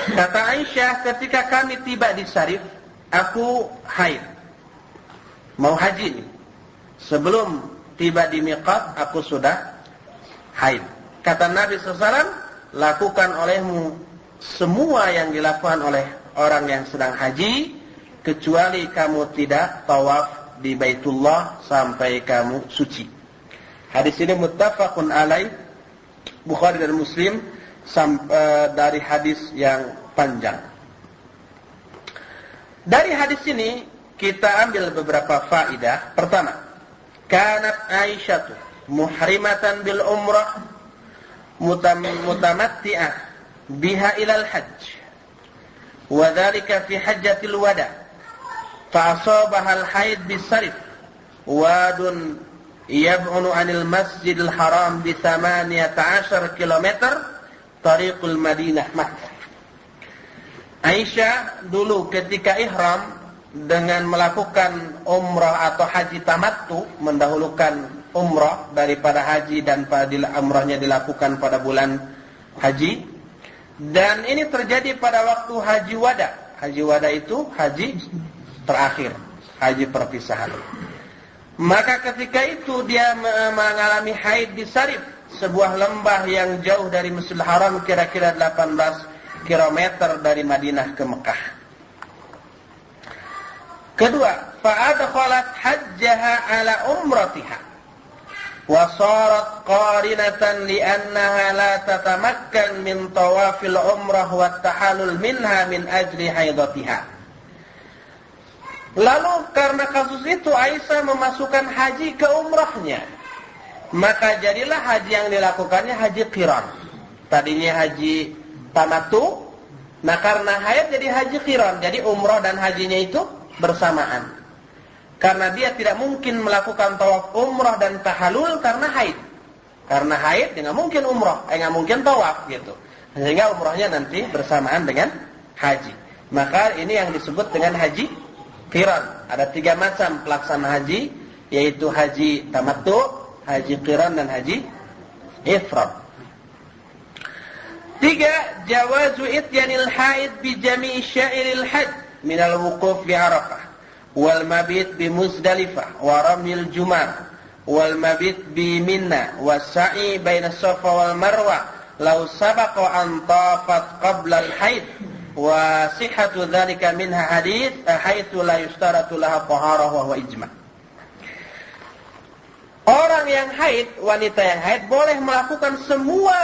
Speaker 1: Kata Aisyah, ketika kami tiba di Sarif, aku haid, mau haji nih. Sebelum tiba di miqat, aku sudah haid. Kata Nabi SAW, lakukan olehmu semua yang dilakukan oleh orang yang sedang haji, kecuali kamu tidak tawaf di Baitullah sampai kamu suci. Hadis ini muttafaqun alaih, Bukhari dan Muslim, dari hadis yang panjang. Dari hadis ini kita ambil beberapa faedah. Pertama, kanat Aisyatu muhrimatan bil umrah mutamatti'ah biha ilal hajj, wa dhalika fi hajjatil wada, fa asabaha al haid bisarif wadun yab'unu anil masjidil haram bi 18 kilometer tariqul Madinah Makkah. Aisyah dulu ketika ihram dengan melakukan umrah atau haji tamattu, mendahulukan umrah daripada haji, dan pada umrahnya dilakukan pada bulan haji. Dan ini terjadi pada waktu haji wada. Haji wada itu haji terakhir, haji perpisahan. Maka ketika itu dia mengalami haid di Sarif, sebuah lembah yang jauh dari Masjidil Haram, kira-kira 18 km dari Madinah ke Mekah. Kedua, fa'adkhalat hajjaha ala umratiha wa sarat qarinatan li'annaha la tatamakkan min tawafil umrah wa tahallul minha min ajli haidatiha. Lalu karena kasus itu Aisyah memasukkan haji ke umrahnya, maka jadilah haji yang dilakukannya haji qiran. Tadinya haji tamattu, nah karena haid jadi haji qiran. Jadi umrah dan hajinya itu bersamaan. Karena dia tidak mungkin melakukan tawaf umrah dan tahallul karena haid. Karena haid dia nggak mungkin umrah, nggak mungkin tawaf gitu. Sehingga umrahnya nanti bersamaan dengan haji. Maka ini yang disebut dengan haji qiran. Ada 3 macam pelaksana haji, yaitu haji tamattu, haji qiran, dan haji ifrad. 3. Jawazu ityanil haid bi jami'i syairil hajj min al-wuquf bi Arafah wal mabit bi Muzdalifah wa ramyil jumar wal mabit bi Minna was-sa'i baina Safa wal Marwa law sabaqa an tafat qabla al-haid wa sihhatu dzalika minha hadits haitsu la yustaratu laha taharah wa huwa ijma'. Orang yang haid, wanita yang haid boleh melakukan semua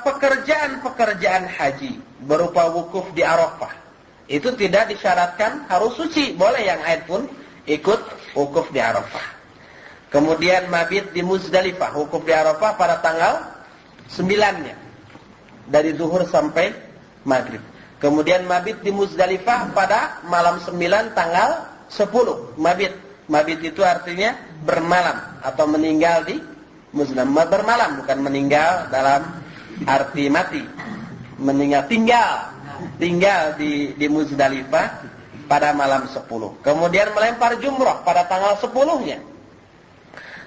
Speaker 1: pekerjaan-pekerjaan haji berupa wukuf di Arafah. Itu tidak disyaratkan harus suci, boleh yang haid pun ikut wukuf di Arafah. Kemudian mabit di Muzdalifah, wukuf di Arafah pada tanggal 9-nya, dari zuhur sampai maghrib. Kemudian mabit di Muzdalifah pada malam 9 tanggal 10, mabit. Mabit itu artinya bermalam atau meninggal di Muzdalifah. Bermalam, bukan meninggal dalam arti mati. Meninggal, tinggal di Muzdalifah pada malam 10. Kemudian melempar jumrah pada tanggal 10-nya.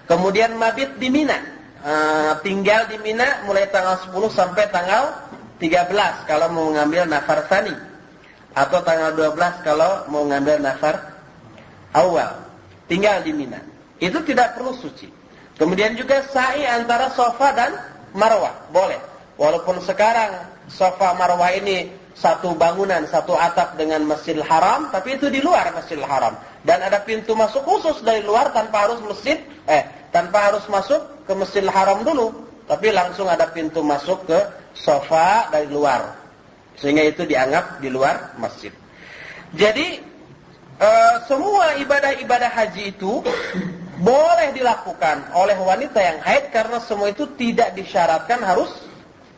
Speaker 1: Kemudian mabit di Mina, tinggal di Mina mulai tanggal 10 sampai tanggal 13 kalau mau mengambil nafar tsani, atau tanggal 12 kalau mau mengambil nafar awal. Tinggal di Mina. Itu tidak perlu suci. Kemudian juga sa'i antara Safa dan Marwah, boleh. Walaupun sekarang Safa Marwah ini satu bangunan, satu atap dengan Masjidil Haram, tapi itu di luar Masjidil Haram. Dan ada pintu masuk khusus dari luar tanpa harus masuk ke Masjidil Haram dulu, tapi langsung ada pintu masuk ke Safa dari luar. Sehingga itu dianggap di luar masjid. Jadi semua ibadah-ibadah haji itu boleh dilakukan oleh wanita yang haid karena semua itu tidak disyaratkan harus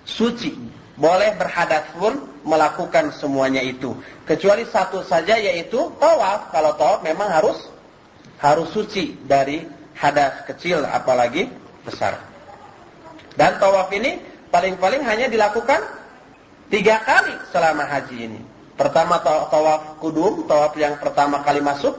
Speaker 1: suci. Boleh berhadas pun melakukan semuanya itu. Kecuali satu saja, yaitu tawaf. Kalau tawaf memang harus suci dari hadas kecil apalagi besar. Dan tawaf ini paling-paling hanya dilakukan 3 kali selama haji ini. Pertama tawaf kudum, tawaf yang pertama kali masuk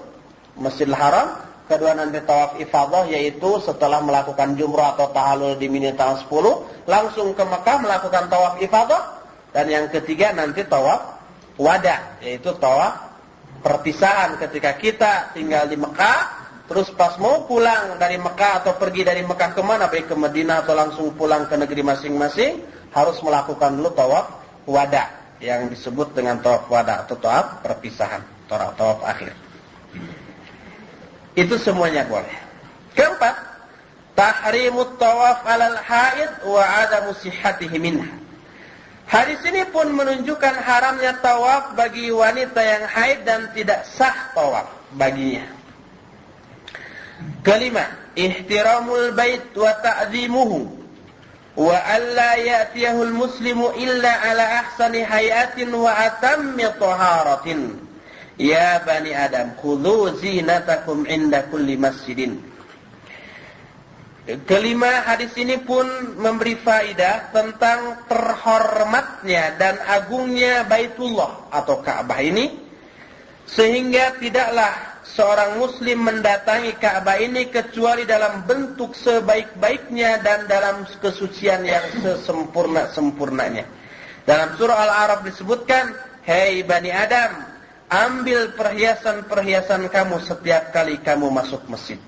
Speaker 1: Masjidil Haram. Kedua nanti tawaf ifadah, yaitu setelah melakukan jumrah atau tahallul di Mina tanggal 10, langsung ke Mekah melakukan tawaf ifadah. Dan yang ketiga nanti tawaf wada, yaitu tawaf perpisahan ketika kita tinggal di Mekah, terus pas mau pulang dari Mekah atau pergi dari Mekah kemana, baik ke Madinah atau langsung pulang ke negeri masing-masing, harus melakukan dulu tawaf wada, yang disebut dengan tawaf wada atau tawaf perpisahan, tawaf akhir. Itu semuanya boleh. Keempat, tahrimut tawaf alal haid wa adamu sihhatihi minha. Hadis ini pun menunjukkan haramnya tawaf bagi wanita yang haid dan tidak sah tawaf baginya. Kelima, ihtiramul bait wa ta'zimuhu wa alla ya'tiyahul muslimu illa ala ahsani hayatin wa atammi taharatin. Ya bani Adam, khudhu zinatakum inda kulli masjidin. Kelima, hadis ini pun memberi faidah tentang terhormatnya dan agungnya Baitullah atau Ka'bah ini, sehingga tidaklah seorang muslim mendatangi Ka'bah ini kecuali dalam bentuk sebaik-baiknya dan dalam kesucian yang sesempurna-sempurnanya. Dalam surah Al-A'raf disebutkan, "Hei Bani Adam, ambil perhiasan-perhiasan kamu setiap kali kamu masuk masjid."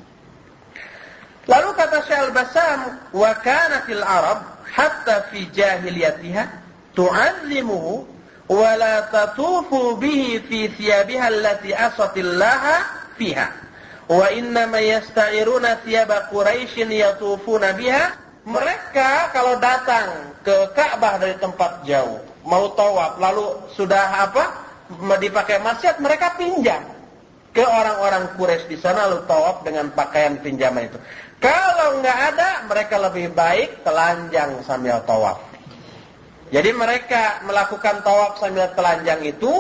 Speaker 1: Lalu kata Syekh Al-Bassam, "Wa kana fil Arab hatta fi jahiliyatiha tu'azzimuhu wa la tatufu bihi fi thiyabiha allati asatillaha fiha. Wa inna ma yasta'iruna thiyaba Quraisyin yatufuna biha." Mereka kalau datang ke Ka'bah dari tempat jauh, mau tawaf, lalu sudah dipakai maksiat, mereka pinjam ke orang-orang Quraisy di sana, lalu tawaf dengan pakaian pinjaman itu. Kalau nggak ada, mereka lebih baik telanjang sambil tawaf. Jadi mereka melakukan tawaf sambil telanjang itu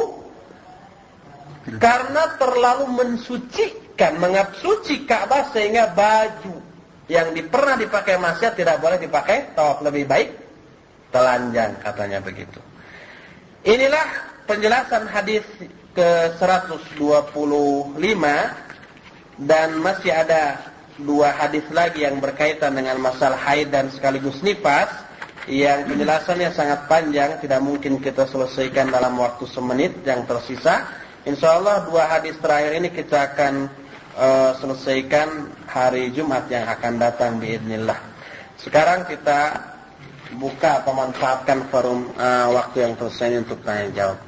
Speaker 1: karena terlalu mensucikan, menganggap suci Ka'bah, sehingga baju yang pernah dipakai maksiat tidak boleh dipakai tawaf, lebih baik telanjang, katanya begitu. Inilah penjelasan hadis ke 125, dan masih ada 2 hadis lagi yang berkaitan dengan masalah haid dan sekaligus nifas, yang penjelasannya sangat panjang, tidak mungkin kita selesaikan dalam waktu semenit yang tersisa. Insyaallah 2 hadis terakhir ini kita akan selesaikan hari Jumat yang akan datang biidznillah. Sekarang kita buka atau manfaatkan forum waktu yang tersisa untuk tanya jawab.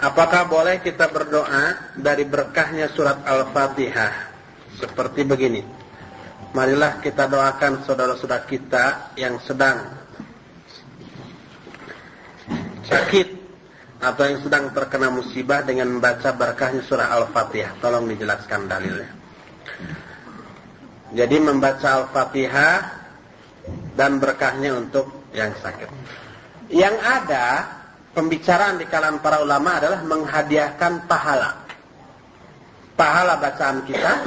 Speaker 1: Apakah boleh kita berdoa dari berkahnya surat Al-Fatihah seperti begini? Marilah kita doakan saudara-saudara kita yang sedang sakit atau yang sedang terkena musibah dengan membaca berkahnya surah Al-Fatihah. Tolong dijelaskan dalilnya. Jadi membaca Al-Fatihah dan berkahnya untuk yang sakit. Yang ada pembicaraan di kalangan para ulama adalah menghadiahkan pahala bacaan kita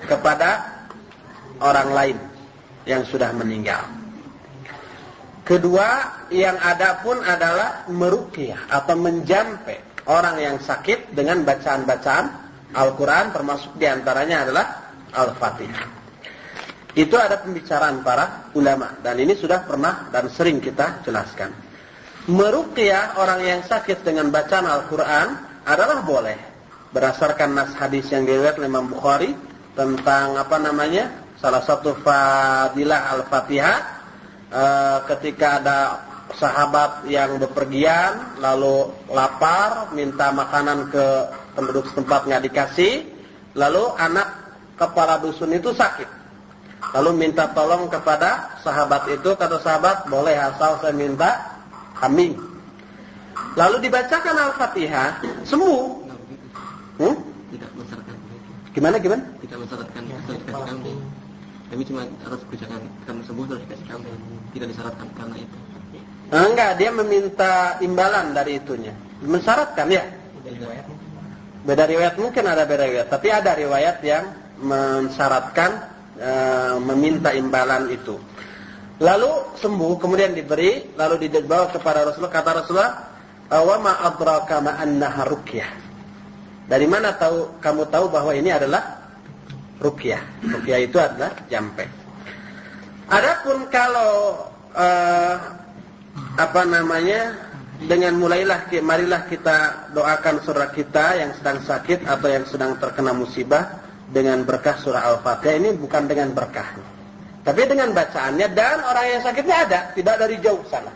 Speaker 1: kepada orang lain yang sudah meninggal. Kedua, yang ada pun adalah meruqyah atau menjampe orang yang sakit dengan bacaan-bacaan Al-Quran, termasuk diantaranya adalah Al-Fatihah. Itu ada pembicaraan para ulama, dan ini sudah pernah dan sering kita jelaskan. Meruqyah orang yang sakit dengan bacaan Al-Quran adalah boleh, berdasarkan nas hadis yang diriwayatkan Imam Bukhari tentang salah satu fadilah Al-Fatihah, ketika ada sahabat yang bepergian lalu lapar, minta makanan ke penduduk setempat, nggak dikasih, lalu anak kepala dusun itu sakit, lalu minta tolong kepada sahabat itu. Kata sahabat, boleh asal saya minta kambing. Lalu dibacakan Al-Fatihah, sembuh. Gimana?
Speaker 3: Tidak mensyaratkan asal dikasih kambing. Kami cuma atas kebijakan kami sembuh terus dikasih kambing. Tidak disyaratkan karena itu.
Speaker 1: Enggak, dia meminta imbalan dari itunya. Mensyaratkan ya. Beda riwayat, mungkin ada beda riwayat, tapi ada riwayat yang mensyaratkan meminta imbalan itu. Lalu sembuh, kemudian diberi, lalu dibawa kepada Rasulullah. Kata Rasulullah, "Wa ma adraka ma annaha ruqyah." Dari mana kamu tahu bahwa ini adalah ruqyah? Ruqyah itu adalah jampe. Adapun kalau dengan marilah kita doakan saudara kita yang sedang sakit atau yang sedang terkena musibah dengan berkah surah Al-Fatihah. Ini bukan dengan berkahnya, tapi dengan bacaannya, dan orang yang sakitnya ada, tidak dari jauh sana.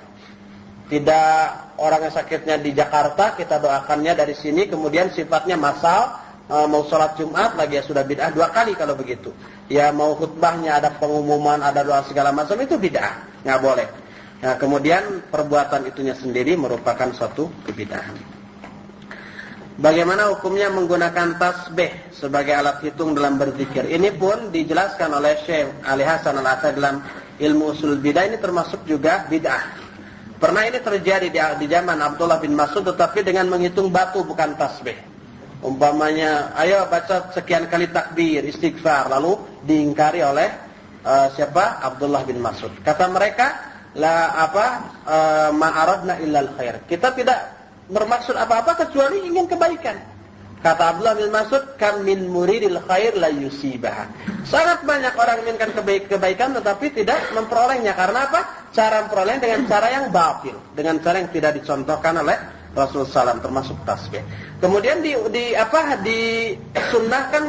Speaker 1: Tidak orang yang sakitnya di Jakarta, kita doakannya dari sini, kemudian sifatnya massal, mau sholat Jumat lagi ya sudah bid'ah 2 kali kalau begitu. Ya mau khutbahnya ada pengumuman, ada doa segala macam, itu bid'ah, nggak boleh. Nah, kemudian perbuatan itunya sendiri merupakan suatu kebid'ahan. Bagaimana hukumnya menggunakan tasbih sebagai alat hitung dalam berzikir? Ini pun dijelaskan oleh Syekh Ali Hasan Al-Athari dalam Ilmu Ushul Bidah. Ini termasuk juga bid'ah. Pernah ini terjadi di zaman Abdullah bin Mas'ud, tetapi dengan menghitung batu, bukan tasbih. Umpamanya, ayo baca sekian kali takbir, istighfar, lalu diingkari oleh Abdullah bin Mas'ud. Kata mereka, ma'aradna illal khair. Kita tidak bermaksud apa-apa kecuali ingin kebaikan. Kata Abdullah bin Mas'ud, kam min muridil khair la yusibah. Sangat banyak orang menginginkan kebaikan tetapi tidak memperolehnya. Karena apa? Cara memperolehnya dengan cara yang batil, dengan cara yang tidak dicontohkan oleh Rasulullah SAW, termasuk tasbih. Kemudian disunnahkan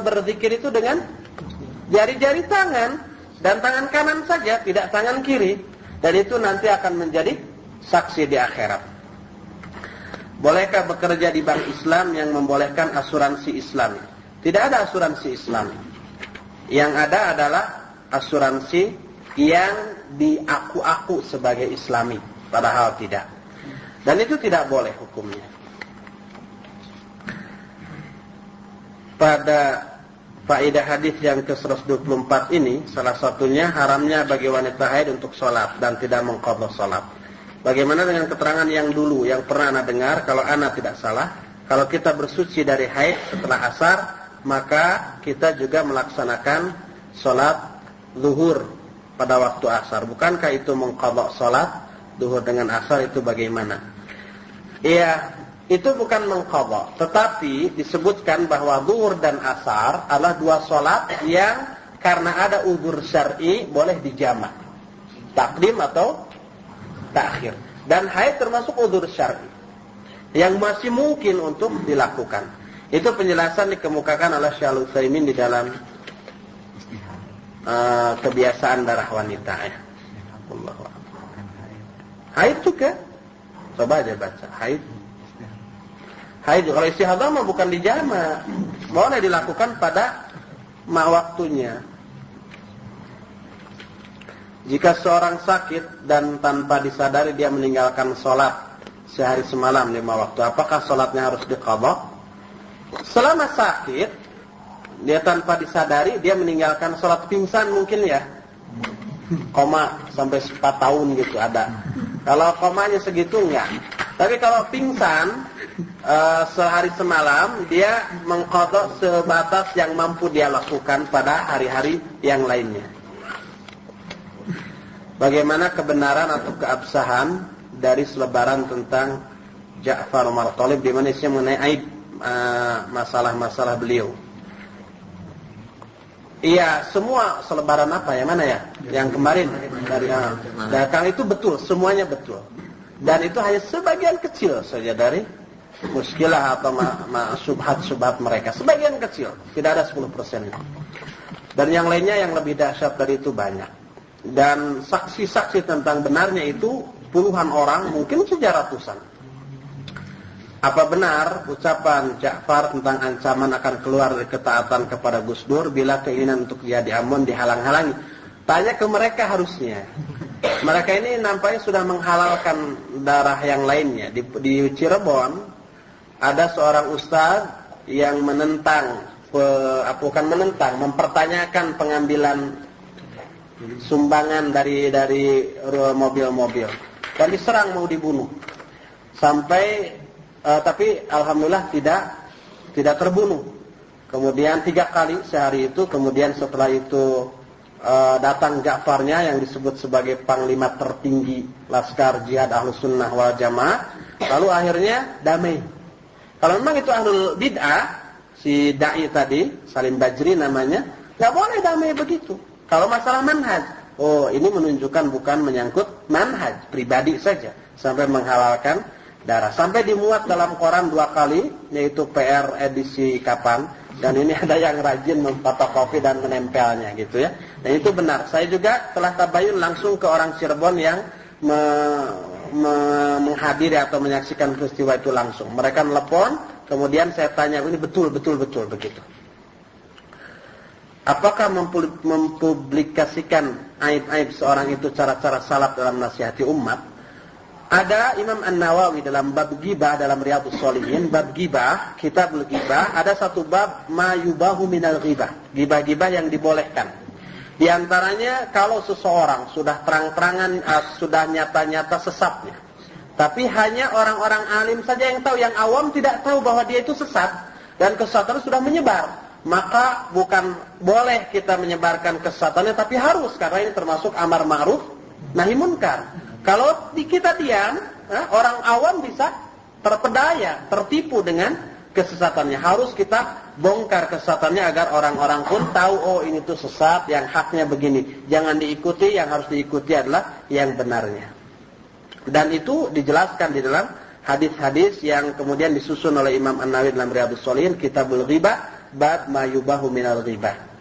Speaker 1: berzikir itu dengan jari-jari tangan dan tangan kanan saja, tidak tangan kiri. Dan itu nanti akan menjadi saksi di akhirat. Bolehkah bekerja di bank Islam yang membolehkan asuransi Islami? Tidak ada asuransi Islami. Yang ada adalah asuransi yang diaku-aku sebagai Islami, padahal tidak. Dan itu tidak boleh hukumnya. Pada faedah hadis yang ke-124 ini, salah satunya haramnya bagi wanita haid untuk sholat dan tidak mengqadha sholat. Bagaimana dengan keterangan yang dulu yang pernah Anda dengar, kalau Anda tidak salah, kalau kita bersuci dari haid setelah asar, maka kita juga melaksanakan sholat zuhur pada waktu asar. Bukankah itu mengqadha sholat zuhur dengan asar? Itu bagaimana? Iya, itu bukan mengqadha, tetapi disebutkan bahwa zuhur dan asar adalah 2 sholat yang karena ada uzur syar'i boleh dijamak, takdim atau takhir. Dan haid termasuk uzur syar'i yang masih mungkin untuk dilakukan. Itu penjelasan dikemukakan oleh Syekh Al-Utsaimin di dalam kebiasaan darah wanita ya. Haid juga, coba aja baca haid. Haid kalau istihadah mah bukan dijama, boleh dilakukan pada waktunya. Jika seorang sakit dan tanpa disadari dia meninggalkan sholat sehari semalam 5 waktu, apakah sholatnya harus diqadha? Selama sakit, dia tanpa disadari dia meninggalkan sholat, pingsan mungkin ya, koma sampai 4 tahun gitu ada. Kalau komanya segitu enggak. Tapi kalau pingsan sehari semalam, dia mengqadha sebatas yang mampu dia lakukan pada hari-hari yang lainnya. Bagaimana kebenaran atau keabsahan dari selebaran tentang Ja'far Umar Thalib di mana isinya mengenai aib masalah-masalah beliau? Iya, semua selebaran apa ya? Mana ya? Yang kemarin dari datang itu betul, semuanya betul. Dan itu hanya sebagian kecil saja dari muskilah atau subhat-subhat mereka. Sebagian kecil, tidak ada 10%. Dan yang lainnya yang lebih dahsyat dari itu banyak. Dan saksi-saksi tentang benarnya itu puluhan orang, mungkin saja ratusan. Apa benar ucapan Ja'far tentang ancaman akan keluar dari ketaatan kepada Gus Dur bila keinginan untuk dia di Ambon dihalang-halangi? Tanya ke mereka harusnya. Mereka ini nampaknya sudah menghalalkan darah yang lainnya. Di Cirebon ada seorang ustaz yang menentang bukan menentang, mempertanyakan pengambilan sumbangan dari mobil-mobil dan diserang, mau dibunuh. Sampai tapi alhamdulillah tidak terbunuh. Kemudian 3 kali sehari itu, kemudian setelah itu datang Ja'farnya yang disebut sebagai panglima tertinggi Laskar Jihad Ahlus Sunnah wal Jamaah. Lalu akhirnya damai. Kalau memang itu ahlul bid'ah, si dai tadi, Salim Bajri namanya, nggak boleh damai begitu. Kalau masalah manhaj, oh ini menunjukkan bukan menyangkut manhaj pribadi saja, sampai menghalalkan darah. Sampai dimuat dalam koran 2 kali, yaitu PR edisi kapan, dan ini ada yang rajin memfotokopi dan menempelnya gitu ya. Dan itu benar. Saya juga telah tabayun langsung ke orang Cirebon yang menghadiri atau menyaksikan peristiwa itu langsung. Mereka telepon, kemudian saya tanya, ini betul begitu. Apakah mempublikasikan aib-aib seorang itu cara-cara salaf dalam nasihati umat? Ada Imam An-Nawawi dalam bab ghibah dalam Riyadhus Shalihin, bab ghibah, kitabul ghibah, ada satu bab ma yubahu minal ghibah, ghibah-ghibah yang dibolehkan. Di antaranya kalau seseorang sudah terang-terangan, sudah nyata-nyata sesatnya, tapi hanya orang-orang alim saja yang tahu, yang awam tidak tahu bahwa dia itu sesat dan kesesatan sudah menyebar, maka bukan boleh kita menyebarkan kesesatannya, tapi harus, karena ini termasuk amar ma'ruf nahi munkar. Kalau kita diam, orang awam bisa terpedaya, tertipu dengan kesesatannya. Harus kita bongkar kesesatannya agar orang-orang pun tahu, oh ini tuh sesat, yang haknya begini. Jangan diikuti, yang harus diikuti adalah yang benarnya. Dan itu dijelaskan di dalam hadis-hadis yang kemudian disusun oleh Imam An-Nawawi dalam Riyadhus Shalihin, Kitabul Ghibah, bab ma yubahu minal ghibah.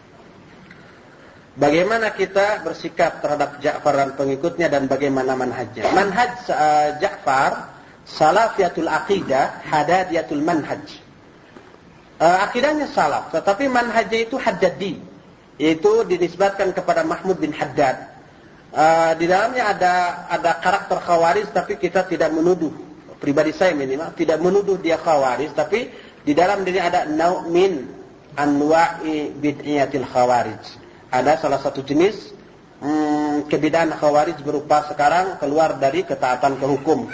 Speaker 1: Bagaimana kita bersikap terhadap Ja'far dan pengikutnya dan bagaimana manhajnya? Manhaj Ja'far salafiyatul aqidah, hadadiyatul manhaj. Akidahnya salaf, tetapi manhajnya itu haddadi, yaitu dinisbatkan kepada Mahmud bin Haddad. Di dalamnya ada karakter khawarij, tapi kita tidak menuduh, pribadi saya minimal tidak menuduh dia khawarij, tapi di dalam diri ada nau'min anwa'i bid'iyatil khawarij. Ada salah satu jenis kebidaan khawarij berupa sekarang keluar dari ketaatan ke hukum,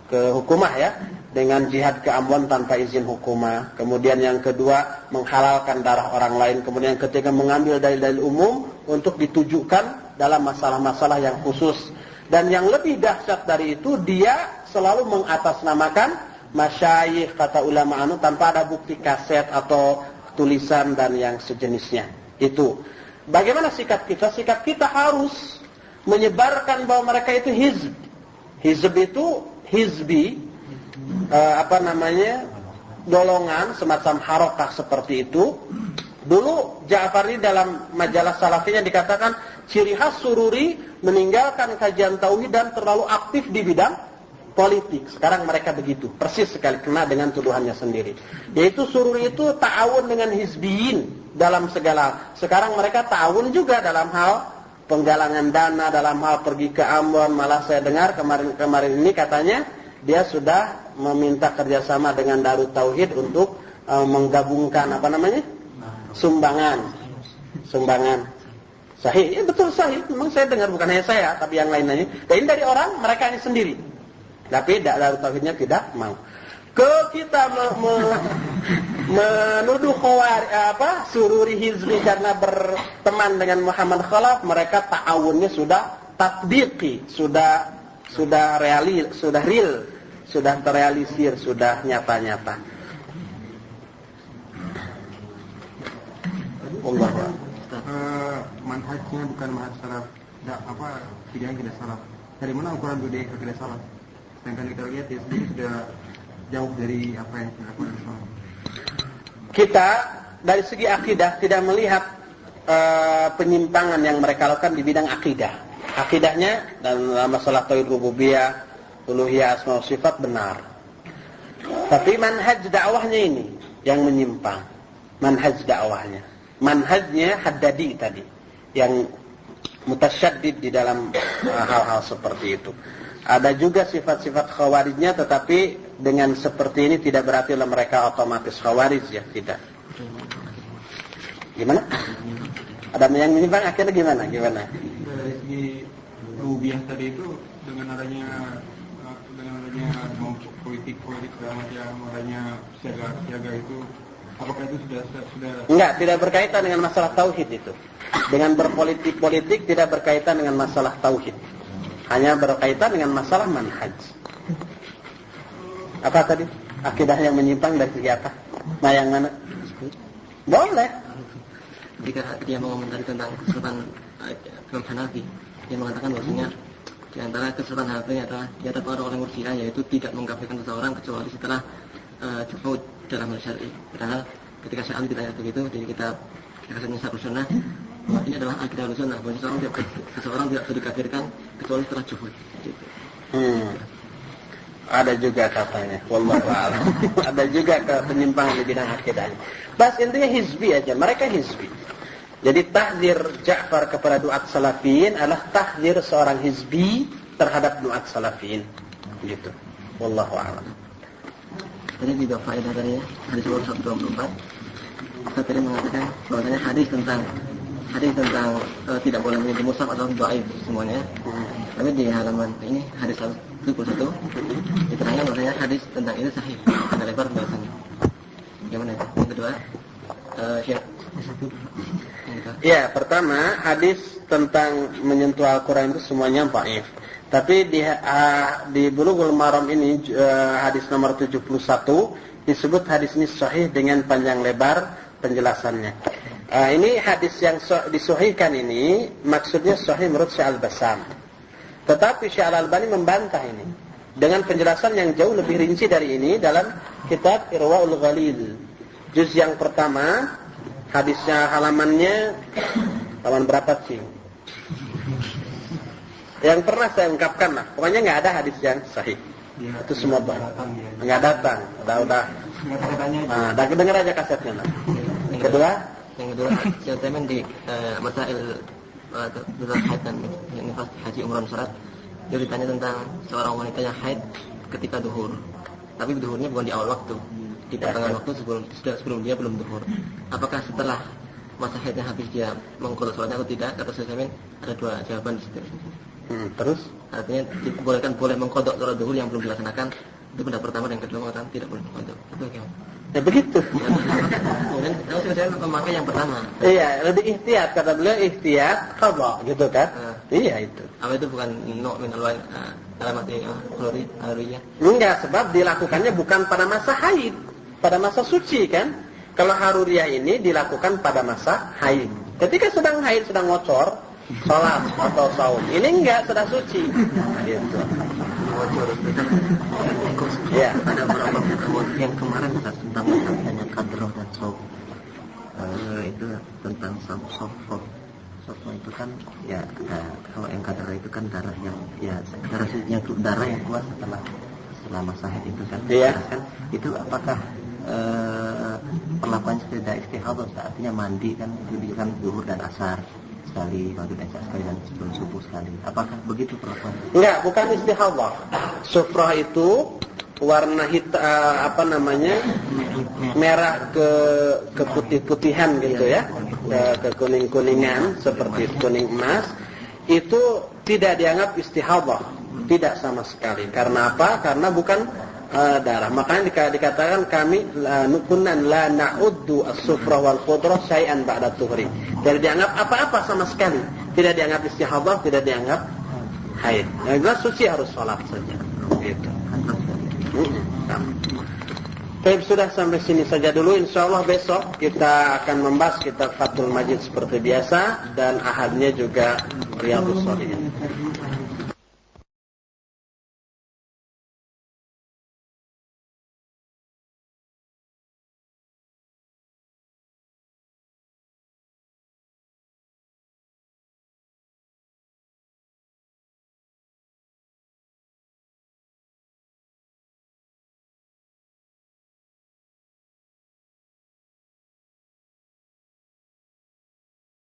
Speaker 1: ke hukumah ya, dengan jihad ke Amwan tanpa izin hukumah. Kemudian yang kedua menghalalkan darah orang lain. Kemudian yang ketiga mengambil dalil-dalil umum untuk ditujukan dalam masalah-masalah yang khusus. Dan yang lebih dahsyat dari itu, dia selalu mengatasnamakan masyayikh, kata ulama anu, tanpa ada bukti kaset atau tulisan dan yang sejenisnya. Itu. Bagaimana sikap kita? Sikap kita harus menyebarkan bahwa mereka itu hizb. Hizb itu hizbi, golongan, semacam harokah seperti itu. Dulu Ja'fari dalam majalah salafinya dikatakan ciri khas Sururi meninggalkan kajian tauhid dan terlalu aktif di bidang politik. Sekarang mereka begitu, persis sekali kena dengan tuduhannya sendiri. Yaitu Sururi itu ta'awun dengan hizbiyin dalam segala. Sekarang mereka ta'awun juga dalam hal penggalangan dana, dalam hal pergi ke Ambon. Malah saya dengar kemarin ini katanya dia sudah meminta kerjasama dengan Darut Tauhid untuk menggabungkan sumbangan. Sahih, ya betul sahih. Memang saya dengar, bukan hanya saya, tapi yang lain-lainnya. Dan ini dari orang mereka ini sendiri. Tapi Darut Tauhidnya tidak mau. Kita menuduh Sururi hizbi karena berteman dengan Muhammad Khalaf, mereka ta'awunnya sudah tatbiqi, sudah real, sudah terrealisir, sudah nyata-nyata. Allah.
Speaker 2: Manhajnya bukan manhaj salaf, tidak salaf. Dari mana ukuran budaya akidah salaf? Sedangkan kita lihat dia sendiri sudah jauh dari apa yang dilakukan salaf.
Speaker 1: Kita dari segi akidah tidak melihat penyimpangan yang mereka lakukan di bidang akidah. Akidahnya dalam masalah tauhid rububiyah, uluhiyah, asma wa sifat benar. Tapi manhaj dakwahnya ini yang menyimpang. Manhaj dakwahnya. Manhajnya haddadi tadi, yang mutasyaddid di dalam hal-hal seperti itu. Ada juga sifat-sifat khawarijnya, tetapi dengan seperti ini tidak berarti mereka otomatis khawarij, ya, tidak. Gimana? Ada yang menyimpang akhirnya gimana?
Speaker 2: Dari segi rubiyah tadi itu dengan adanya politik segala macam, adanya siaga itu, apakah itu sudah?
Speaker 1: Enggak, tidak berkaitan dengan masalah tauhid itu. Dengan berpolitik tidak berkaitan dengan masalah tauhid. Hanya berkaitan dengan masalah manhaj. Apa tadi? Akidah yang menyimpang dari segi apa? Nah, yang mana? Boleh.
Speaker 3: Jika dia mengomentari tentang kesesatan Imam Hanafi, dia mengatakan bahwasanya di antara kesesatan Hanafi adalah dia terpengaruh oleh Murji'ah, yaitu tidak mengkafirkan seseorang kecuali setelah jumhur dalam syar'i. Padahal ketika Syai'an ditanya begitu di kitab Kisahnya Syarh Sunnah, ini adalah akidah Sunnah, bahwa seseorang tidak bisa dikafirkan kecuali setelah jumhur. Gitu.
Speaker 1: Ada juga katanya, wallahu a'lam. Ada juga penyimpangan di bidang akidahnya. Bas intinya hizbi aja, mereka hizbi. Jadi tahdzir Ja'far kepada duat salafiyin adalah tahdzir seorang hizbi terhadap duat salafiyin. Gitu. Wallahu a'lam.
Speaker 3: Jadi juga faedah dari hadis 124. Kita tadi mengatakan bahwasanya hadis tentang tidak boleh menjadi mushaf atau dhaif semuanya. Tapi di halaman ini hadis 171 diterangkan bahwasanya hadis tentang itu sahih, ada lebar bahasanya. Gimana itu? Yang kedua,
Speaker 1: ya, pertama hadis tentang menyentuh Al-Quran itu semuanya dhaif. Tapi di Bulughul Maram ini hadis nomor 71 disebut hadis ini sahih dengan panjang lebar penjelasannya. Ini hadis yang disahihkan ini maksudnya sahih menurut Syekh Al-Bassam. Tetapi Syekh Al-Albani membantah ini dengan penjelasan yang jauh lebih rinci dari ini dalam kitab Irwaul Ghalil. Juz yang pertama, hadisnya halaman berapa sih? Yang pernah saya ungkapkan lah, pokoknya nggak ada hadis yang sahih. Ya, itu semua nggak datang. Udah. Nah, dengar aja kasetnya. Yang kedua,
Speaker 3: saya temen di masail haid dan nifas haji umrah syarat. Dia ditanya tentang seorang wanita yang haid ketika duhur, tapi duhurnya bukan di awal waktu, di pertengahan waktu sebelum dia belum duhur. Apakah setelah masa haidnya habis dia mengqadha salatnya atau tidak? Kata Syekh Utsaimin ada dua jawaban di situ.
Speaker 1: Terus
Speaker 3: artinya boleh mengqadha salat duhur yang belum dilaksanakan. Itu pendapat pertama, dan kedua mengatakan tidak boleh mengqadha. Itu bagaimana?
Speaker 1: Ya begitu.
Speaker 3: Kemudian saya memakai yang pertama.
Speaker 1: Iya, lebih ihtiyat, kata beliau ihtiyat qadha gitu kan? Iya itu.
Speaker 3: Apa itu bukan no min alamat haruriyah?
Speaker 1: Enggak, sebab dilakukannya bukan pada masa haid, pada masa suci kan? Kalau haruriyah ini dilakukan pada masa haid. Ketika sedang haid, sedang ngocor, salat atau saum. Ini enggak, sudah suci. Gitu. Ya,
Speaker 3: ada beberapa yang kemarin tentang masalahnya kadroh dan saum. Itu tentang saum. Itu kan ya kalau yang kadroh itu kan darah yang darah yang keluar setelah masa haid itu kan.
Speaker 1: Iya.
Speaker 3: Kan itu apakah perlakuannya tidak istihadhah, artinya mandi kan itu kan zuhur dan asar sekali, maghrib dan isya sekali, dan sebelum subuh sekali. Apakah begitu perlakuannya?
Speaker 1: Enggak, bukan istihadhah. Sufrah itu warna merah ke putih-putihan gitu ya, ke kuning-kuningan seperti kuning emas. Itu tidak dianggap istihadhah, tidak sama sekali. Karena apa? Karena bukan darah. Makanya dikatakan kami nukunan la na'uddu as-sufrah wal qudrah syai'an ba'da tuhri. Tidak dianggap apa-apa sama sekali. Tidak dianggap istihadhah, tidak dianggap haid. Yang jelas suci harus sholat saja. Gitu. Baik, sudah sampai sini saja dulu. Insyaallah besok kita akan membahas kitab Fathul Majid seperti biasa, dan ahadnya juga Riyadhus Shalihin.